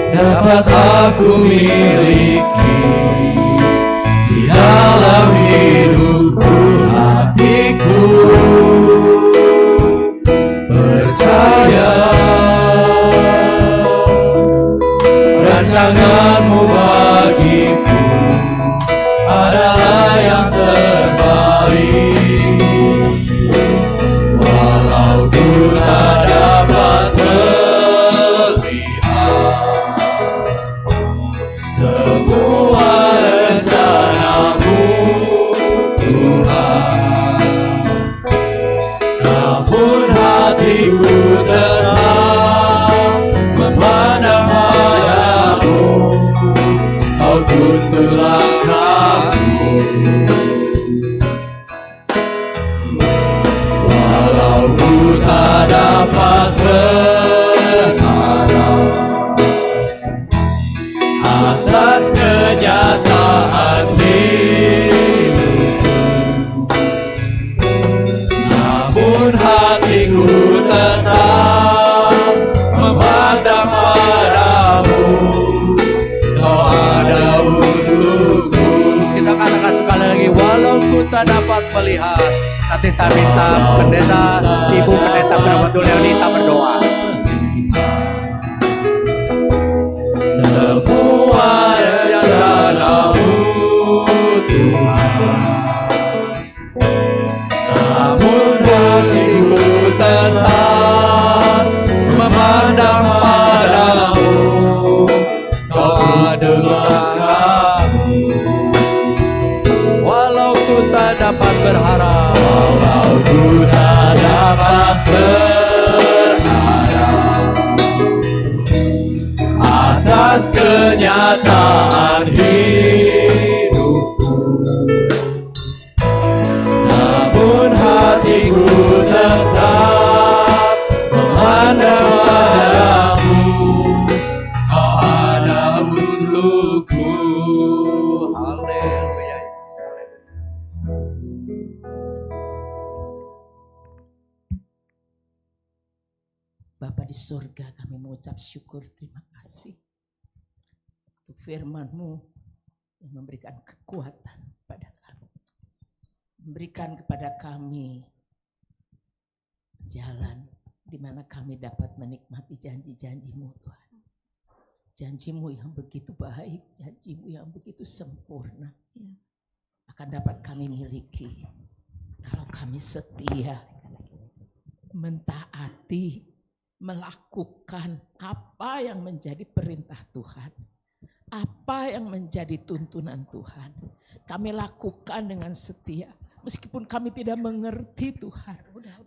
dapat aku miliki di dalam hidupku. Hatiku percaya rancanganmu bagiku adalah yang terbaik. Walau ku tak dapat melihat semua rencanamu Tuhan, namun hatiku tetap memandang padamu. Kau tuntun langkahku, walau ku tak dapat berharap atas kenyataan hidupku, namun hatiku tetap memandang padamu. Kau ada untukku. Kita katakan sekali lagi, walau ku tak dapat melihat. Nanti saya minta pendeta, Ibu Pendeta Berbatul Leonita berdoa. Semua rencanamu Tuhan, namun hatiku tetap memandang padamu. Kau ada langkahmu, Walau ku tak dapat berharap, walau ku tak dapat berharap atas kenyataan hidupku, namun hatiku tetap memandang padamu. Kau ada untukku. haleluya Yesus, haleluya. Bapa di surga, kami mengucap syukur terima kasih untuk firman-Mu yang memberikan kekuatan pada kami. Memberikan kepada kami jalan di mana kami dapat menikmati janji-janji-Mu Tuhan. Janji-Mu yang begitu baik, janji-Mu yang begitu sempurna akan dapat kami miliki kalau kami setia, mentaati, melakukan apa yang menjadi perintah Tuhan, apa yang menjadi tuntunan Tuhan. Kami lakukan dengan setia. Meskipun kami tidak mengerti Tuhan,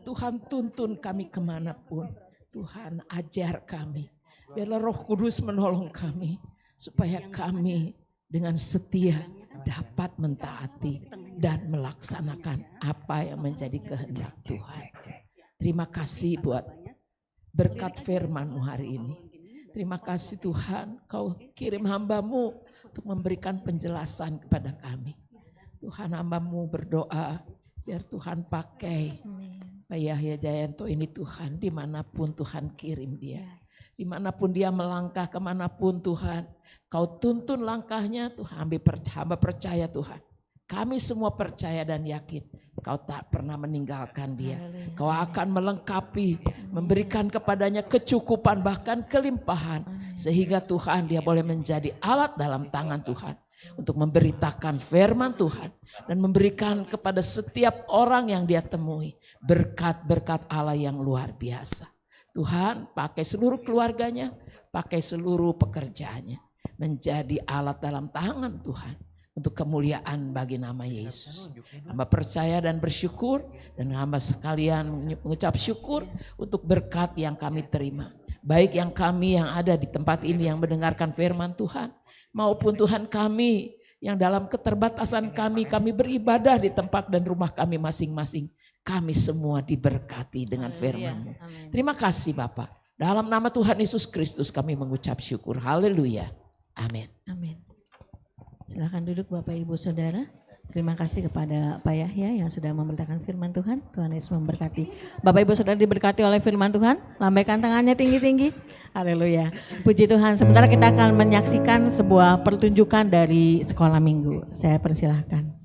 Tuhan tuntun kami kemanapun. Tuhan ajar kami, biarlah Roh Kudus menolong kami, supaya kami dengan setia dapat mentaati dan melaksanakan apa yang menjadi kehendak Tuhan. Terima kasih buat berkat firman-Mu hari ini. Terima kasih Tuhan, Kau kirim hamba-Mu untuk memberikan penjelasan kepada kami. Tuhan, hamba-Mu berdoa biar Tuhan pakai Pak Yahya Jayanto ini Tuhan, dimanapun Tuhan kirim dia. Dimanapun dia melangkah, kemanapun Tuhan, Kau tuntun langkahnya Tuhan. Hamba percaya Tuhan, kami semua percaya dan yakin Kau tak pernah meninggalkan dia. Kau akan melengkapi, memberikan kepadanya kecukupan bahkan kelimpahan. Sehingga Tuhan dia boleh menjadi alat dalam tangan Tuhan untuk memberitakan firman Tuhan dan memberikan kepada setiap orang yang dia temui berkat-berkat Allah yang luar biasa. Tuhan pakai seluruh keluarganya, pakai seluruh pekerjaannya menjadi alat dalam tangan Tuhan untuk kemuliaan bagi nama Yesus. Hamba percaya dan bersyukur, dan hamba sekalian mengucap syukur untuk berkat yang kami terima. Baik yang kami yang ada di tempat ini yang mendengarkan firman Tuhan, maupun Tuhan kami yang dalam keterbatasan kami beribadah di tempat dan rumah kami masing-masing. Kami semua diberkati dengan firman-Mu. Terima kasih Bapak. Dalam nama Tuhan Yesus Kristus kami mengucap syukur. Haleluya. Amin. Amin. Silakan duduk Bapak Ibu Saudara. Terima kasih kepada Pak Yahya yang sudah memberitakan firman Tuhan. Tuhan Yesus memberkati. Bapak Ibu Saudara diberkati oleh firman Tuhan. Lambaikan tangannya tinggi-tinggi. Haleluya. Puji Tuhan. Sebentar kita akan menyaksikan sebuah pertunjukan dari sekolah minggu. Saya persilahkan.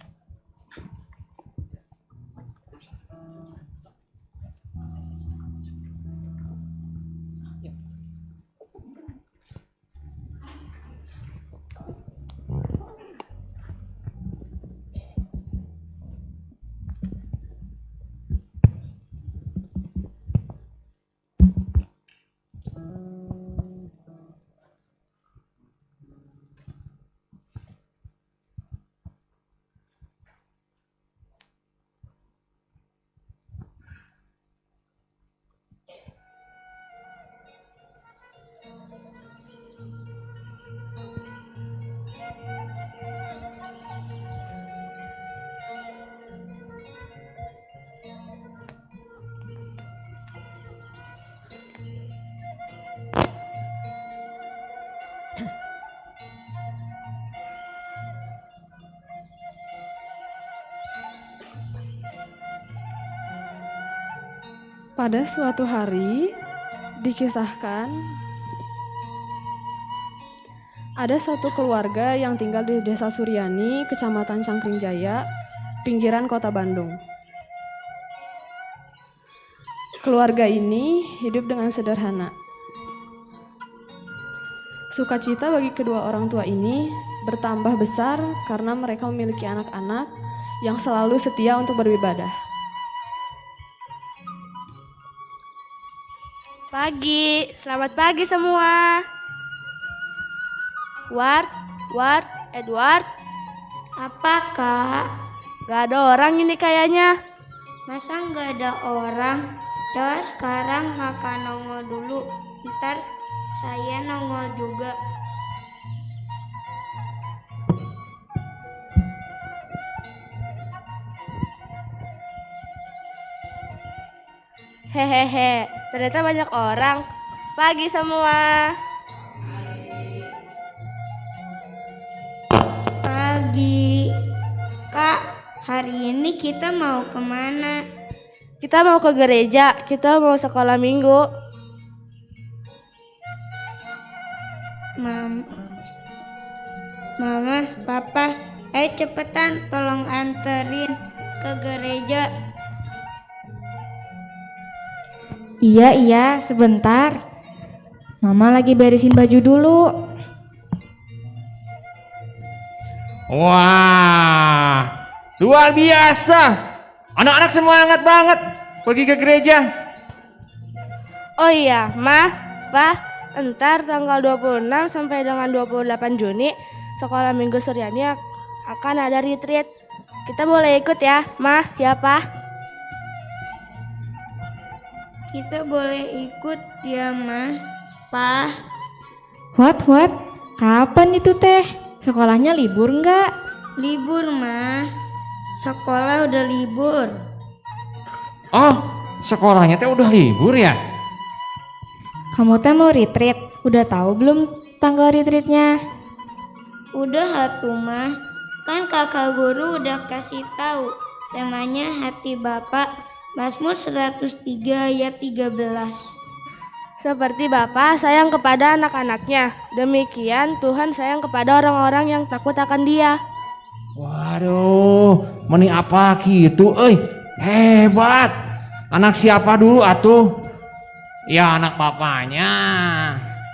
Pada suatu hari dikisahkan ada satu keluarga yang tinggal di Desa Suryani, Kecamatan Cangkring Jaya, pinggiran Kota Bandung. Keluarga ini hidup dengan sederhana. Sukacita bagi kedua orang tua ini bertambah besar karena mereka memiliki anak-anak yang selalu setia untuk beribadah. Selamat pagi semua. Ward, Edward. Apa Kak? Gak ada orang ini kayaknya. Masa nggak ada orang? Coba sekarang Kakak nongol dulu. Ntar saya nongol juga. Hehehe, ternyata banyak orang. Pagi semua. Pagi. Kak, hari ini kita mau kemana? Kita mau ke gereja, kita mau sekolah minggu. Mama, Papa, ayo cepetan tolong anterin ke gereja. Iya, sebentar. Mama lagi beresin baju dulu. Wah, luar biasa. Anak-anak semangat banget pergi ke gereja. Oh iya, Ma, Pa, entar tanggal 26 sampai dengan 28 Juni Sekolah Minggu Suryani akan ada retreat. Kita boleh ikut ya, Ma, ya, Pa? Kita boleh ikut ya, Ma. Pa. What? Kapan itu teh? Sekolahnya libur nggak? Libur, Ma. Sekolah udah libur. Oh, sekolahnya teh udah libur ya? Kamu teh mau retreat? Udah tahu belum tanggal retreatnya? Udah atuh, Ma. Kan kakak guru udah kasih tahu. Temanya hati Bapak, Mazmur 103 ayat 13. Seperti Bapa sayang kepada anak-anaknya, demikian Tuhan sayang kepada orang-orang yang takut akan Dia. Waduh, meni apa gitu, hebat. Anak siapa dulu atuh? Ya anak bapaknya.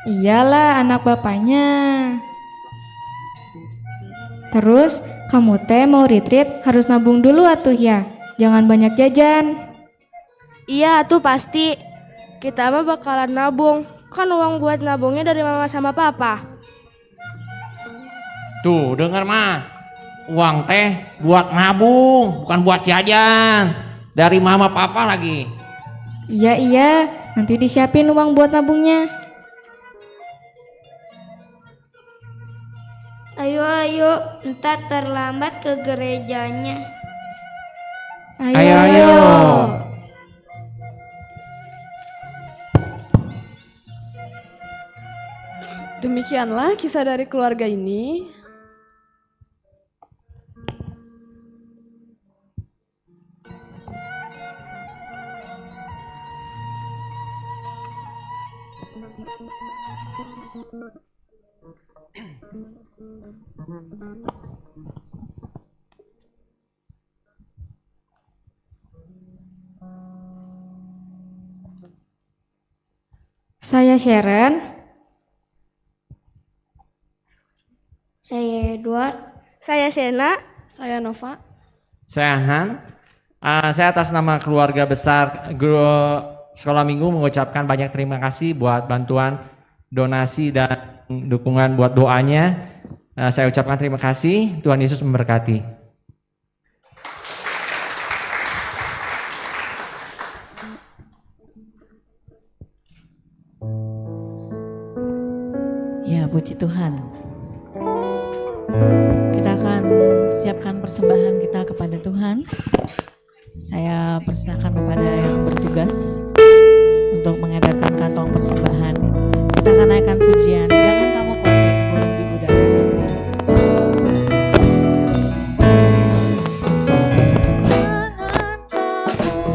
Iyalah, anak bapaknya. Terus kamu teh mau retreat harus nabung dulu atuh ya. Jangan banyak jajan. Iya tuh pasti. Kita mah bakalan nabung. Kan uang buat nabungnya dari Mama sama Papa. Tuh denger mah, uang teh buat nabung, bukan buat jajan. Dari Mama Papa lagi. Iya, nanti disiapin uang buat nabungnya. Ayo, entar terlambat ke gerejanya. Ayo. Demikianlah kisah dari keluarga ini. Saya Sharon. Saya Edward. Saya Shena. Saya Nova. Saya Anhan. Saya atas nama keluarga besar Guru Sekolah Minggu mengucapkan banyak terima kasih buat bantuan, donasi dan dukungan buat doanya. Saya ucapkan terima kasih. Tuhan Yesus memberkati. Ya, puji Tuhan. Kita akan siapkan persembahan kita kepada Tuhan. Saya persilakan kepada yang bertugas untuk mengedarkan kantong persembahan. Kita akan naikkan pujian. Jangan kamu khawatir, burung di udara. Jangan kamu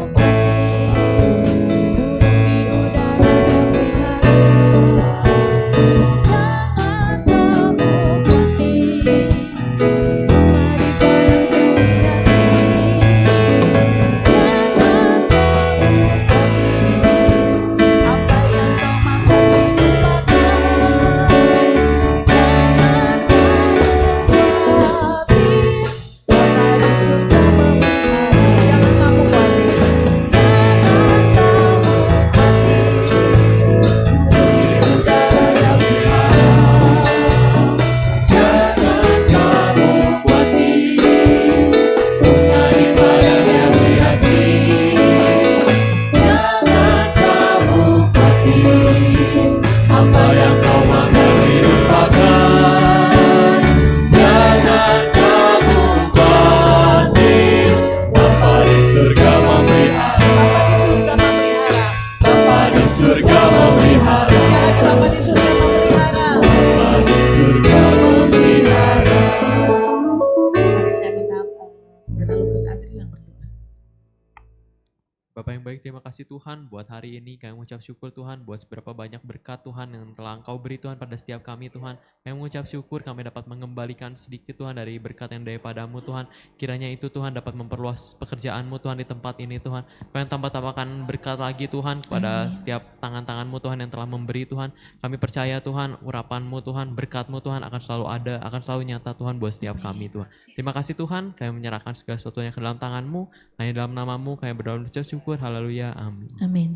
terima kasih Tuhan buat hari ini. Kami mengucap syukur Tuhan buat seberapa banyak berkat Tuhan yang telah Engkau beri Tuhan pada setiap kami Tuhan. Kami mengucap syukur kami dapat mengembalikan sedikit Tuhan dari berkat yang daripadamu Tuhan. Kiranya itu Tuhan dapat memperluas pekerjaanmu Tuhan di tempat ini Tuhan. Kau yang tambah-tambahkan berkat lagi Tuhan kepada setiap tangan-tanganmu Tuhan yang telah memberi Tuhan. Kami percaya Tuhan urapanmu Tuhan, berkatmu Tuhan akan selalu ada, akan selalu nyata Tuhan buat setiap kami Tuhan. Terima kasih Tuhan, kami menyerahkan segala sesuatunya ke dalam tangan-Mu. Hanya dalam nama-Mu kami berdoa dan bersyukur. Haleluya. Amin. Amin.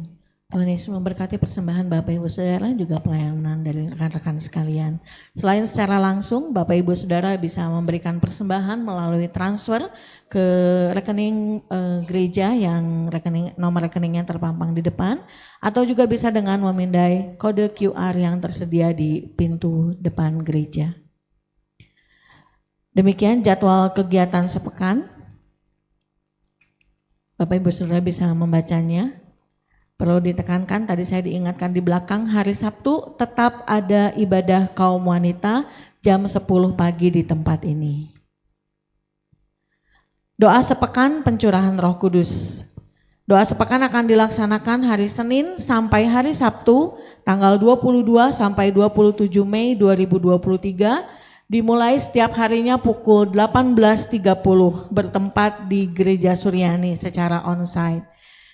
Tuhan Yesus memberkati persembahan Bapak Ibu Saudara juga pelayanan dari rekan-rekan sekalian. Selain secara langsung Bapak Ibu Saudara bisa memberikan persembahan melalui transfer ke rekening gereja yang nomor rekeningnya terpampang di depan, atau juga bisa dengan memindai kode QR yang tersedia di pintu depan gereja. Demikian jadwal kegiatan sepekan. Bapak Ibu Saudara bisa membacanya. Perlu ditekankan, tadi saya diingatkan di belakang, hari Sabtu tetap ada ibadah kaum wanita jam 10 pagi di tempat ini. Doa sepekan pencurahan Roh Kudus. Doa sepekan akan dilaksanakan hari Senin sampai hari Sabtu tanggal 22 sampai 27 Mei 2023. Dimulai setiap harinya pukul 18.30 bertempat di Gereja Suryani secara onsite.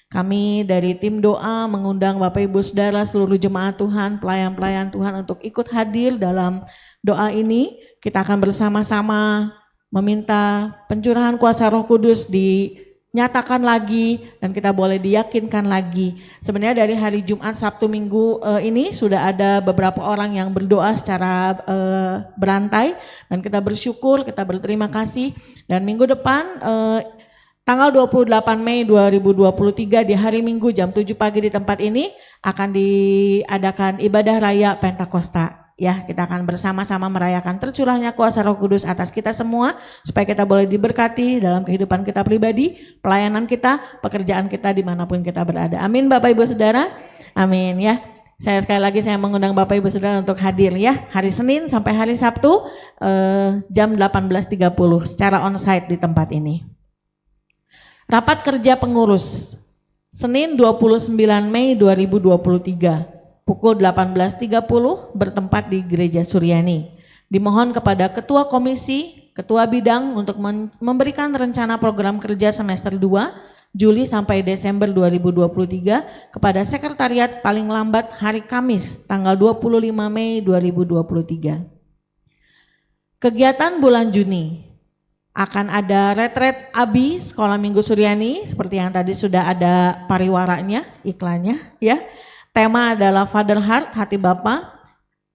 Kami dari tim doa mengundang Bapak Ibu Saudara seluruh jemaat Tuhan, pelayan-pelayan Tuhan untuk ikut hadir dalam doa ini. Kita akan bersama-sama meminta pencurahan kuasa Roh Kudus dinyatakan lagi dan kita boleh diyakinkan lagi. Sebenarnya dari hari Jumat, Sabtu, Minggu ini sudah ada beberapa orang yang berdoa secara berantai dan kita bersyukur, kita berterima kasih. Dan minggu depan tanggal 28 Mei 2023 di hari Minggu jam 7 pagi di tempat ini akan diadakan ibadah raya Pentakosta. Ya, kita akan bersama-sama merayakan tercurahnya kuasa Roh Kudus atas kita semua supaya kita boleh diberkati dalam kehidupan kita pribadi, pelayanan kita, pekerjaan kita dimanapun kita berada. Amin Bapak Ibu Saudara. Amin ya. Sekali lagi saya mengundang Bapak Ibu Saudara untuk hadir ya hari Senin sampai hari Sabtu jam 18.30 secara onsite di tempat ini. Rapat kerja pengurus Senin 29 Mei 2023. Pukul 18.30 bertempat di Gereja Suryani. Dimohon kepada Ketua Komisi, Ketua Bidang untuk memberikan rencana program kerja semester 2 Juli sampai Desember 2023 kepada Sekretariat paling lambat hari Kamis tanggal 25 Mei 2023. Kegiatan bulan Juni akan ada retret ABI Sekolah Minggu Suryani seperti yang tadi sudah ada pariwaranya, iklannya ya. Tema adalah Father Heart, hati Bapa,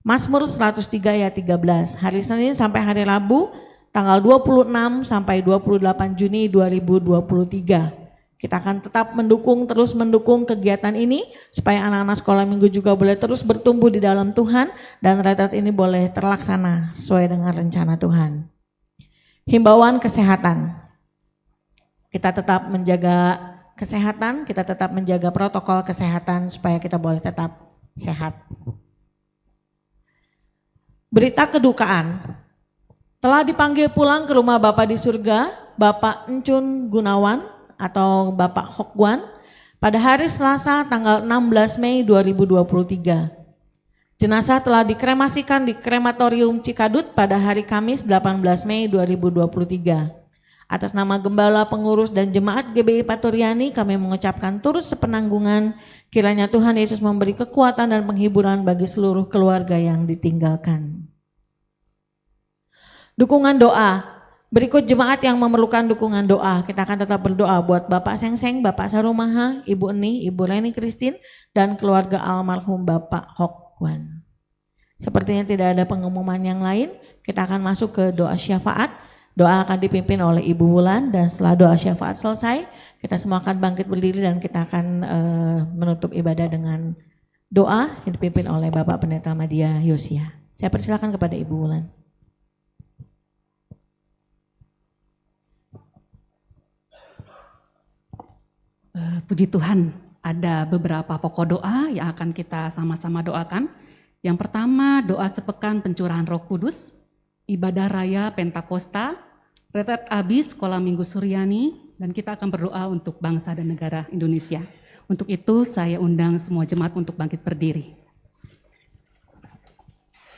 Mazmur 103 ayat 13. Hari Senin sampai hari Rabu tanggal 26 sampai 28 Juni 2023. Kita akan tetap terus mendukung kegiatan ini supaya anak-anak sekolah minggu juga boleh terus bertumbuh di dalam Tuhan dan retret ini boleh terlaksana sesuai dengan rencana Tuhan. Himbauan kesehatan. Kita tetap menjaga kesehatan, kita tetap menjaga protokol kesehatan supaya kita boleh tetap sehat. Berita kedukaan. Telah dipanggil pulang ke rumah Bapa di surga, Bapak Encun Gunawan atau Bapak Hokwan pada hari Selasa tanggal 16 Mei 2023. Jenazah telah dikremasikan di Krematorium Cikadut pada hari Kamis 18 Mei 2023. Atas nama Gembala, Pengurus, dan Jemaat GBI Paturyani kami mengucapkan turut sepenanggungan kiranya Tuhan Yesus memberi kekuatan dan penghiburan bagi seluruh keluarga yang ditinggalkan. Dukungan doa. Berikut jemaat yang memerlukan dukungan doa. Kita akan tetap berdoa buat Bapak Sengseng, Bapak Sarumaha, Ibu Eni, Ibu Reni Christine, dan keluarga almarhum Bapak Hokwan. Sepertinya tidak ada pengumuman yang lain, kita akan masuk ke doa syafaat. Doa akan dipimpin oleh Ibu Wulan dan setelah doa syafaat selesai, kita semua akan bangkit berdiri dan kita akan menutup ibadah dengan doa yang dipimpin oleh Bapak Pendeta Madia Yosia. Saya persilakan kepada Ibu Wulan. Puji Tuhan, ada beberapa pokok doa yang akan kita sama-sama doakan. Yang pertama, doa sepekan pencurahan Roh Kudus, ibadah raya Pentakosta, retret ABI Sekolah Minggu Suryani, dan kita akan berdoa untuk bangsa dan negara Indonesia. Untuk itu saya undang semua jemaat untuk bangkit berdiri.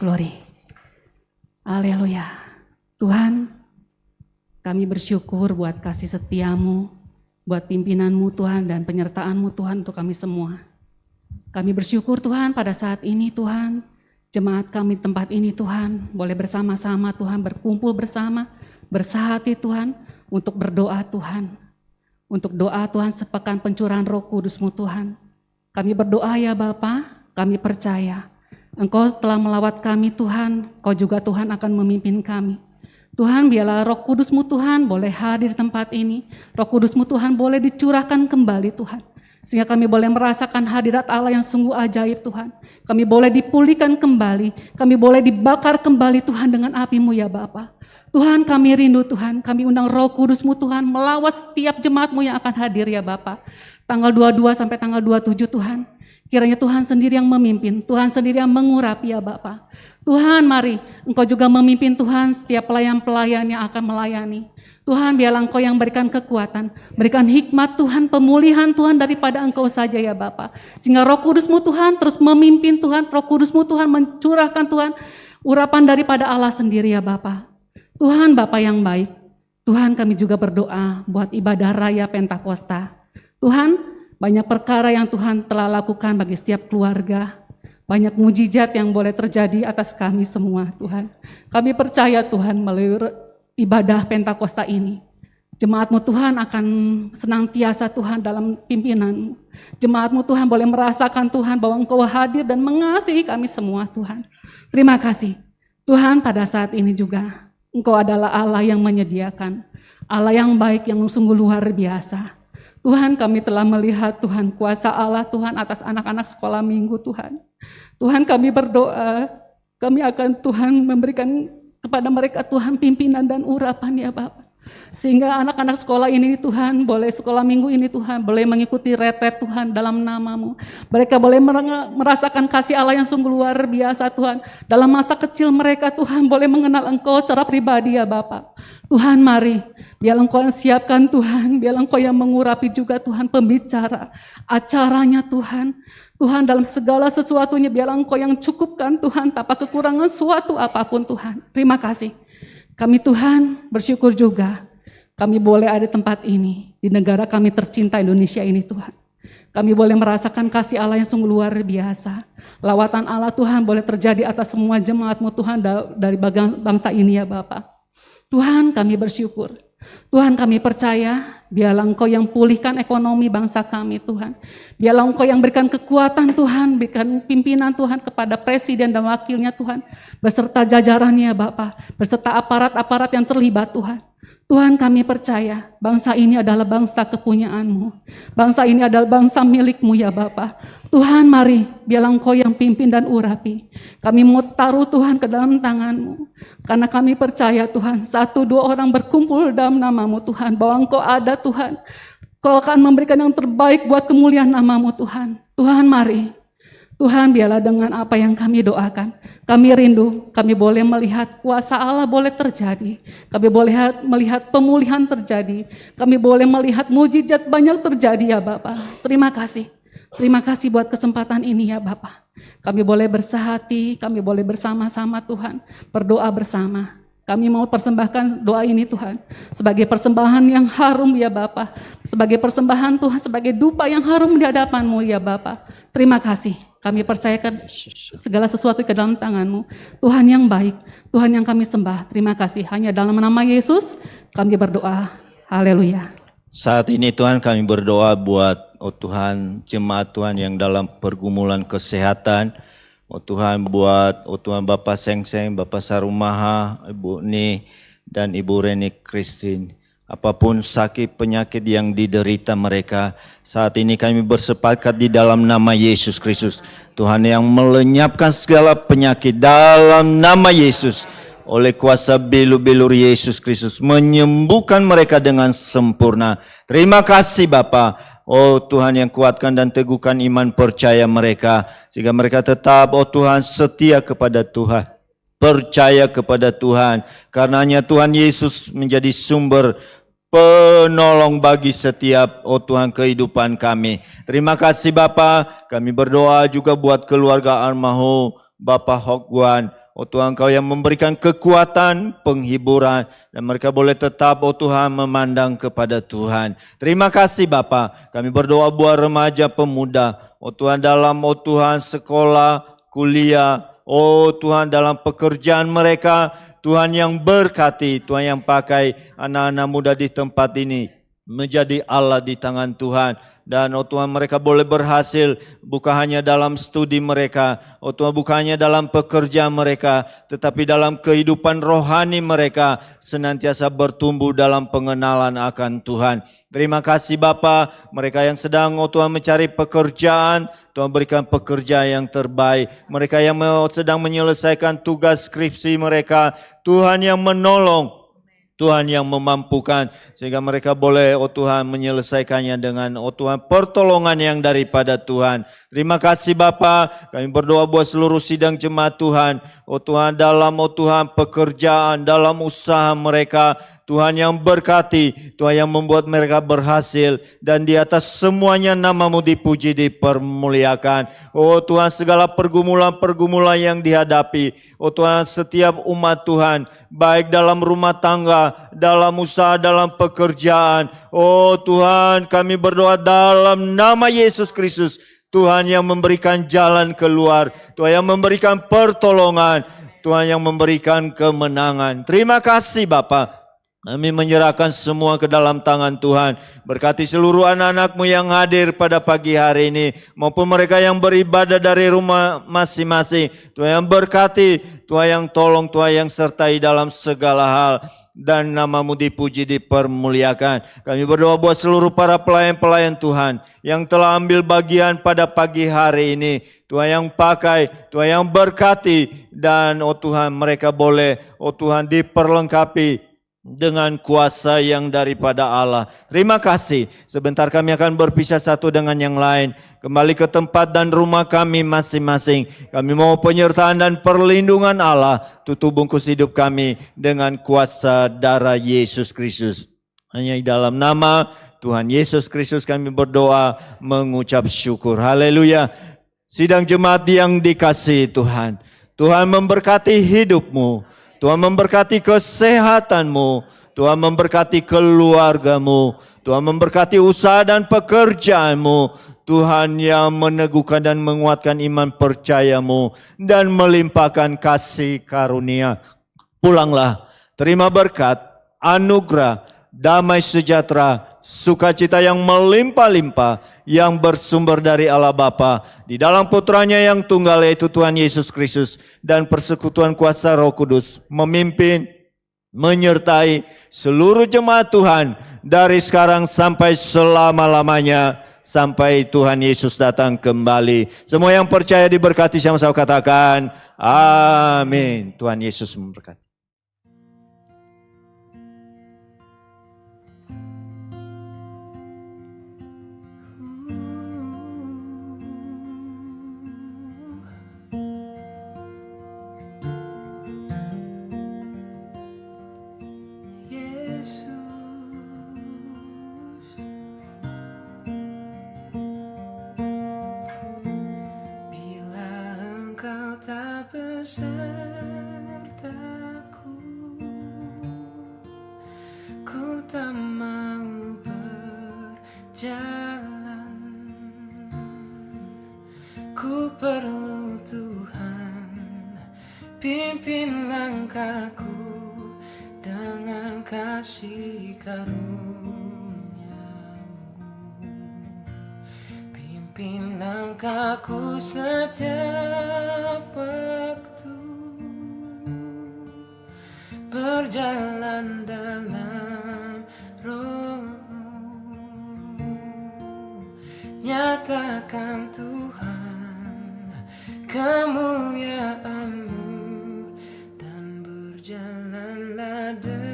Glory. Haleluya. Tuhan, kami bersyukur buat kasih setiamu, buat pimpinanmu Tuhan dan penyertaanmu Tuhan untuk kami semua. Kami bersyukur Tuhan pada saat ini Tuhan, jemaat kami di tempat ini Tuhan, boleh bersama-sama Tuhan, berkumpul bersama, bersahati Tuhan, untuk berdoa Tuhan. Untuk doa Tuhan sepekan pencurahan Roh Kudus-Mu Tuhan. Kami berdoa ya Bapa, kami percaya Engkau telah melawat kami Tuhan, Kau juga Tuhan akan memimpin kami. Tuhan, biarlah Roh Kudus-Mu Tuhan boleh hadir di tempat ini. Roh Kudus-Mu Tuhan boleh dicurahkan kembali Tuhan. Sehingga kami boleh merasakan hadirat Allah yang sungguh ajaib Tuhan. Kami boleh dipulihkan kembali, kami boleh dibakar kembali Tuhan dengan api-Mu ya Bapa. Tuhan, kami rindu Tuhan, kami undang Roh Kudus-Mu Tuhan melawat setiap jemaat-Mu yang akan hadir ya Bapa. Tanggal 22 sampai tanggal 27 Tuhan. Kiranya Tuhan sendiri yang memimpin, Tuhan sendiri yang mengurapi ya Bapa. Tuhan, mari Engkau juga memimpin Tuhan setiap pelayan-pelayan yang akan melayani. Tuhan, biarlah Engkau yang berikan kekuatan, berikan hikmat Tuhan, pemulihan Tuhan daripada Engkau saja ya Bapa. Sehingga Roh Kudus-Mu Tuhan terus memimpin Tuhan, Roh Kudus-Mu Tuhan mencurahkan Tuhan urapan daripada Allah sendiri ya Bapa. Tuhan, Bapa yang baik, Tuhan kami juga berdoa buat ibadah raya Pentakosta. Tuhan, banyak perkara yang Tuhan telah lakukan bagi setiap keluarga. Banyak mujizat yang boleh terjadi atas kami semua Tuhan. Kami percaya Tuhan melalui ibadah Pentakosta ini, jemaat-Mu Tuhan akan senantiasa Tuhan dalam pimpinan-Mu. Jemaat-Mu Tuhan boleh merasakan Tuhan bahwa Engkau hadir dan mengasihi kami semua Tuhan. Terima kasih. Tuhan, pada saat ini juga Engkau adalah Allah yang menyediakan, Allah yang baik yang sungguh luar biasa. Tuhan, kami telah melihat Tuhan kuasa Allah Tuhan atas anak-anak sekolah minggu Tuhan. Tuhan, kami berdoa, kami akan Tuhan memberikan kepada mereka Tuhan pimpinan dan urapan ya Bapak. Sehingga anak-anak sekolah ini Tuhan, boleh sekolah minggu ini Tuhan, boleh mengikuti retret Tuhan dalam nama-Mu. Mereka boleh merasakan kasih Allah yang sungguh luar biasa Tuhan. Dalam masa kecil mereka Tuhan boleh mengenal Engkau secara pribadi ya Bapak. Tuhan, mari, biar Engkau yang siapkan Tuhan, biar Engkau yang mengurapi juga Tuhan pembicara acaranya Tuhan. Tuhan, dalam segala sesuatunya biar Engkau yang cukupkan Tuhan, tanpa kekurangan suatu apapun Tuhan. Terima kasih. Kami Tuhan bersyukur juga kami boleh ada di tempat ini, di negara kami tercinta Indonesia ini Tuhan. Kami boleh merasakan kasih Allah yang sungguh luar biasa. Lawatan Allah Tuhan boleh terjadi atas semua jemaat-Mu Tuhan dari bangsa ini ya Bapak. Tuhan, kami bersyukur. Tuhan, kami percaya biarlah Engkau yang pulihkan ekonomi bangsa kami Tuhan. Biarlah Engkau yang berikan kekuatan Tuhan, berikan pimpinan Tuhan kepada presiden dan wakilnya Tuhan. Beserta jajarannya Bapak, beserta aparat-aparat yang terlibat Tuhan. Tuhan, kami percaya bangsa ini adalah bangsa kepunyaan-Mu. Bangsa ini adalah bangsa milik-Mu ya Bapa. Tuhan, mari biarlah Engkau yang pimpin dan urapi. Kami mau taruh Tuhan ke dalam tangan-Mu. Karena kami percaya Tuhan, 1-2 orang berkumpul dalam nama-Mu Tuhan, bahwa Engkau ada Tuhan. Engkau akan memberikan yang terbaik buat kemuliaan nama-Mu Tuhan. Tuhan, mari. Tuhan, biarlah dengan apa yang kami doakan, kami rindu, kami boleh melihat kuasa Allah boleh terjadi, kami boleh melihat pemulihan terjadi, kami boleh melihat mujizat banyak terjadi ya Bapak. Terima kasih buat kesempatan ini ya Bapak. Kami boleh bersahati, kami boleh bersama-sama Tuhan, berdoa bersama. Kami mau persembahkan doa ini Tuhan, sebagai persembahan yang harum ya Bapa, sebagai persembahan Tuhan, sebagai dupa yang harum di hadapan-Mu ya Bapa. Terima kasih, kami percayakan segala sesuatu ke dalam tangan-Mu. Tuhan yang baik, Tuhan yang kami sembah, terima kasih. Hanya dalam nama Yesus kami berdoa, haleluya. Saat ini Tuhan kami berdoa buat Tuhan, jemaat Tuhan yang dalam pergumulan kesehatan. Tuhan buat Tuhan Bapak Seng-Seng, Bapak Sarumaha, Ibu Ni, dan Ibu Reni Christine. Apapun sakit penyakit yang diderita mereka, saat ini kami bersepakat di dalam nama Yesus Kristus. Tuhan yang melenyapkan segala penyakit dalam nama Yesus. Oleh kuasa bilur-bilur Yesus Kristus, menyembuhkan mereka dengan sempurna. Terima kasih Bapak. Oh Tuhan yang kuatkan dan teguhkan iman percaya mereka, sehingga mereka tetap oh Tuhan setia kepada Tuhan, percaya kepada Tuhan. Karenanya Tuhan Yesus menjadi sumber penolong bagi setiap Tuhan kehidupan kami. Terima kasih Bapa, kami berdoa juga buat keluarga almarhum Bapak Hokguan. Tuhan, Kau yang memberikan kekuatan, penghiburan, dan mereka boleh tetap Tuhan memandang kepada Tuhan. Terima kasih Bapa, kami berdoa buat remaja pemuda. Tuhan dalam Tuhan sekolah, kuliah, Tuhan dalam pekerjaan mereka, Tuhan yang berkati, Tuhan yang pakai anak-anak muda di tempat ini menjadi Allah di tangan Tuhan. Dan Tuhan mereka boleh berhasil bukan hanya dalam studi mereka, Tuhan bukan hanya dalam pekerjaan mereka, tetapi dalam kehidupan rohani mereka senantiasa bertumbuh dalam pengenalan akan Tuhan. Terima kasih Bapa, mereka yang sedang Tuhan mencari pekerjaan, Tuhan berikan pekerjaan yang terbaik. Mereka yang sedang menyelesaikan tugas skripsi mereka, Tuhan yang menolong, Tuhan yang memampukan sehingga mereka boleh Tuhan menyelesaikannya dengan Tuhan pertolongan yang daripada Tuhan. Terima kasih Bapa, kami berdoa buat seluruh sidang jemaat Tuhan. Tuhan dalam Tuhan pekerjaan, dalam usaha mereka, Tuhan yang berkati, Tuhan yang membuat mereka berhasil, dan di atas semuanya nama-Mu dipuji, dipermuliakan. Tuhan segala pergumulan-pergumulan yang dihadapi, Tuhan setiap umat Tuhan, baik dalam rumah tangga, dalam usaha, dalam pekerjaan. Tuhan kami berdoa dalam nama Yesus Kristus, Tuhan yang memberikan jalan keluar, Tuhan yang memberikan pertolongan, Tuhan yang memberikan kemenangan. Terima kasih Bapa. Kami menyerahkan semua ke dalam tangan Tuhan. Berkati seluruh anak-anak-Mu yang hadir pada pagi hari ini, maupun mereka yang beribadah dari rumah masing-masing. Tuhan yang berkati, Tuhan yang tolong, Tuhan yang sertai dalam segala hal. Dan nama-Mu dipuji, dipermuliakan. Kami berdoa buat seluruh para pelayan-pelayan Tuhan yang telah ambil bagian pada pagi hari ini. Tuhan yang pakai, Tuhan yang berkati, dan Tuhan mereka boleh Tuhan diperlengkapi dengan kuasa yang daripada Allah. Terima kasih. Sebentar kami akan berpisah satu dengan yang lain, kembali ke tempat dan rumah kami masing-masing. Kami mau penyertaan dan perlindungan Allah. Tutup bungkus hidup kami dengan kuasa darah Yesus Kristus. Hanya di dalam nama Tuhan Yesus Kristus kami berdoa, mengucap syukur. Haleluya. Sidang jemaat yang dikasihi Tuhan, Tuhan memberkati hidupmu, Tuhan memberkati kesehatanmu, Tuhan memberkati keluargamu, Tuhan memberkati usaha dan pekerjaanmu. Tuhan yang meneguhkan dan menguatkan iman percayamu dan melimpahkan kasih karunia. Pulanglah, terima berkat, anugerah, damai sejahtera, sukacita yang melimpah-limpah yang bersumber dari Allah Bapa di dalam Putranya yang tunggal yaitu Tuhan Yesus Kristus, dan persekutuan kuasa Roh Kudus memimpin, menyertai seluruh jemaat Tuhan dari sekarang sampai selama-lamanya, sampai Tuhan Yesus datang kembali. Semua yang percaya diberkati, sama-sama katakan amin. Tuhan Yesus memberkati. Besertaku, ku tak mau berjalan. Ku perlu Tuhan, pimpin langkahku dengan kasih karunia-Mu. Pimpin langkahku setiap waktu, berjalan dalam Roh-Mu. Nyatakan Tuhan kemuliaan-Mu, dan berjalanlah denganku.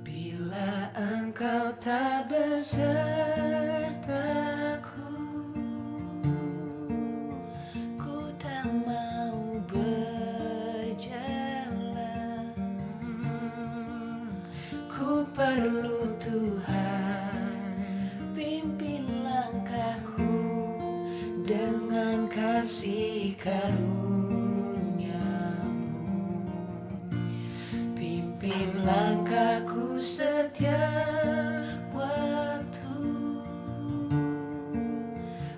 Bila Engkau tak besertaku, Tuhan, pimpin langkahku dengan kasih karunia-Mu. Pimpin langkahku setiap waktu,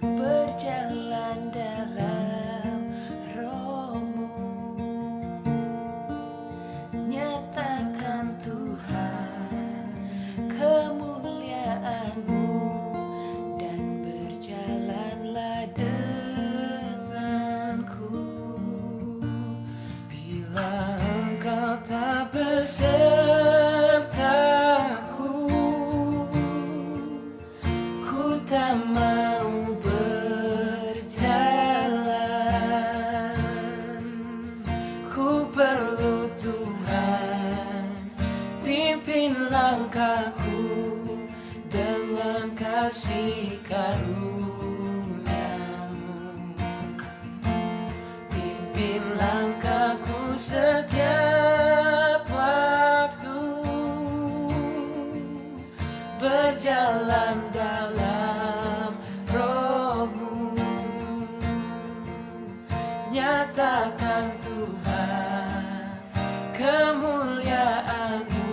berjalan dalam Roh-Mu. Nyatakan Tuhan kemuliaan-Mu dan berjalanlah denganku. Bila Engkau tak besertaku, ku tak mau berjalan. Ku perlu Tuhan, pimpin langkahku dengan kasih karunia-Mu. Pimpin langkahku setiap waktu, berjalan dalam Roh-Mu. Nyatakan Tuhan kemuliaan-Mu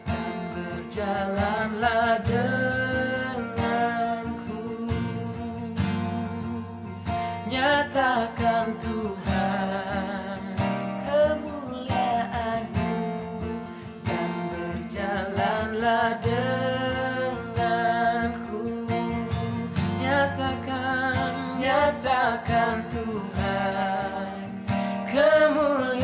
dan berjalanlah denganku. Nyatakan Tuhan kemuliaan-Mu dan berjalanlah denganku. Nyatakan Tuhan kemuliaan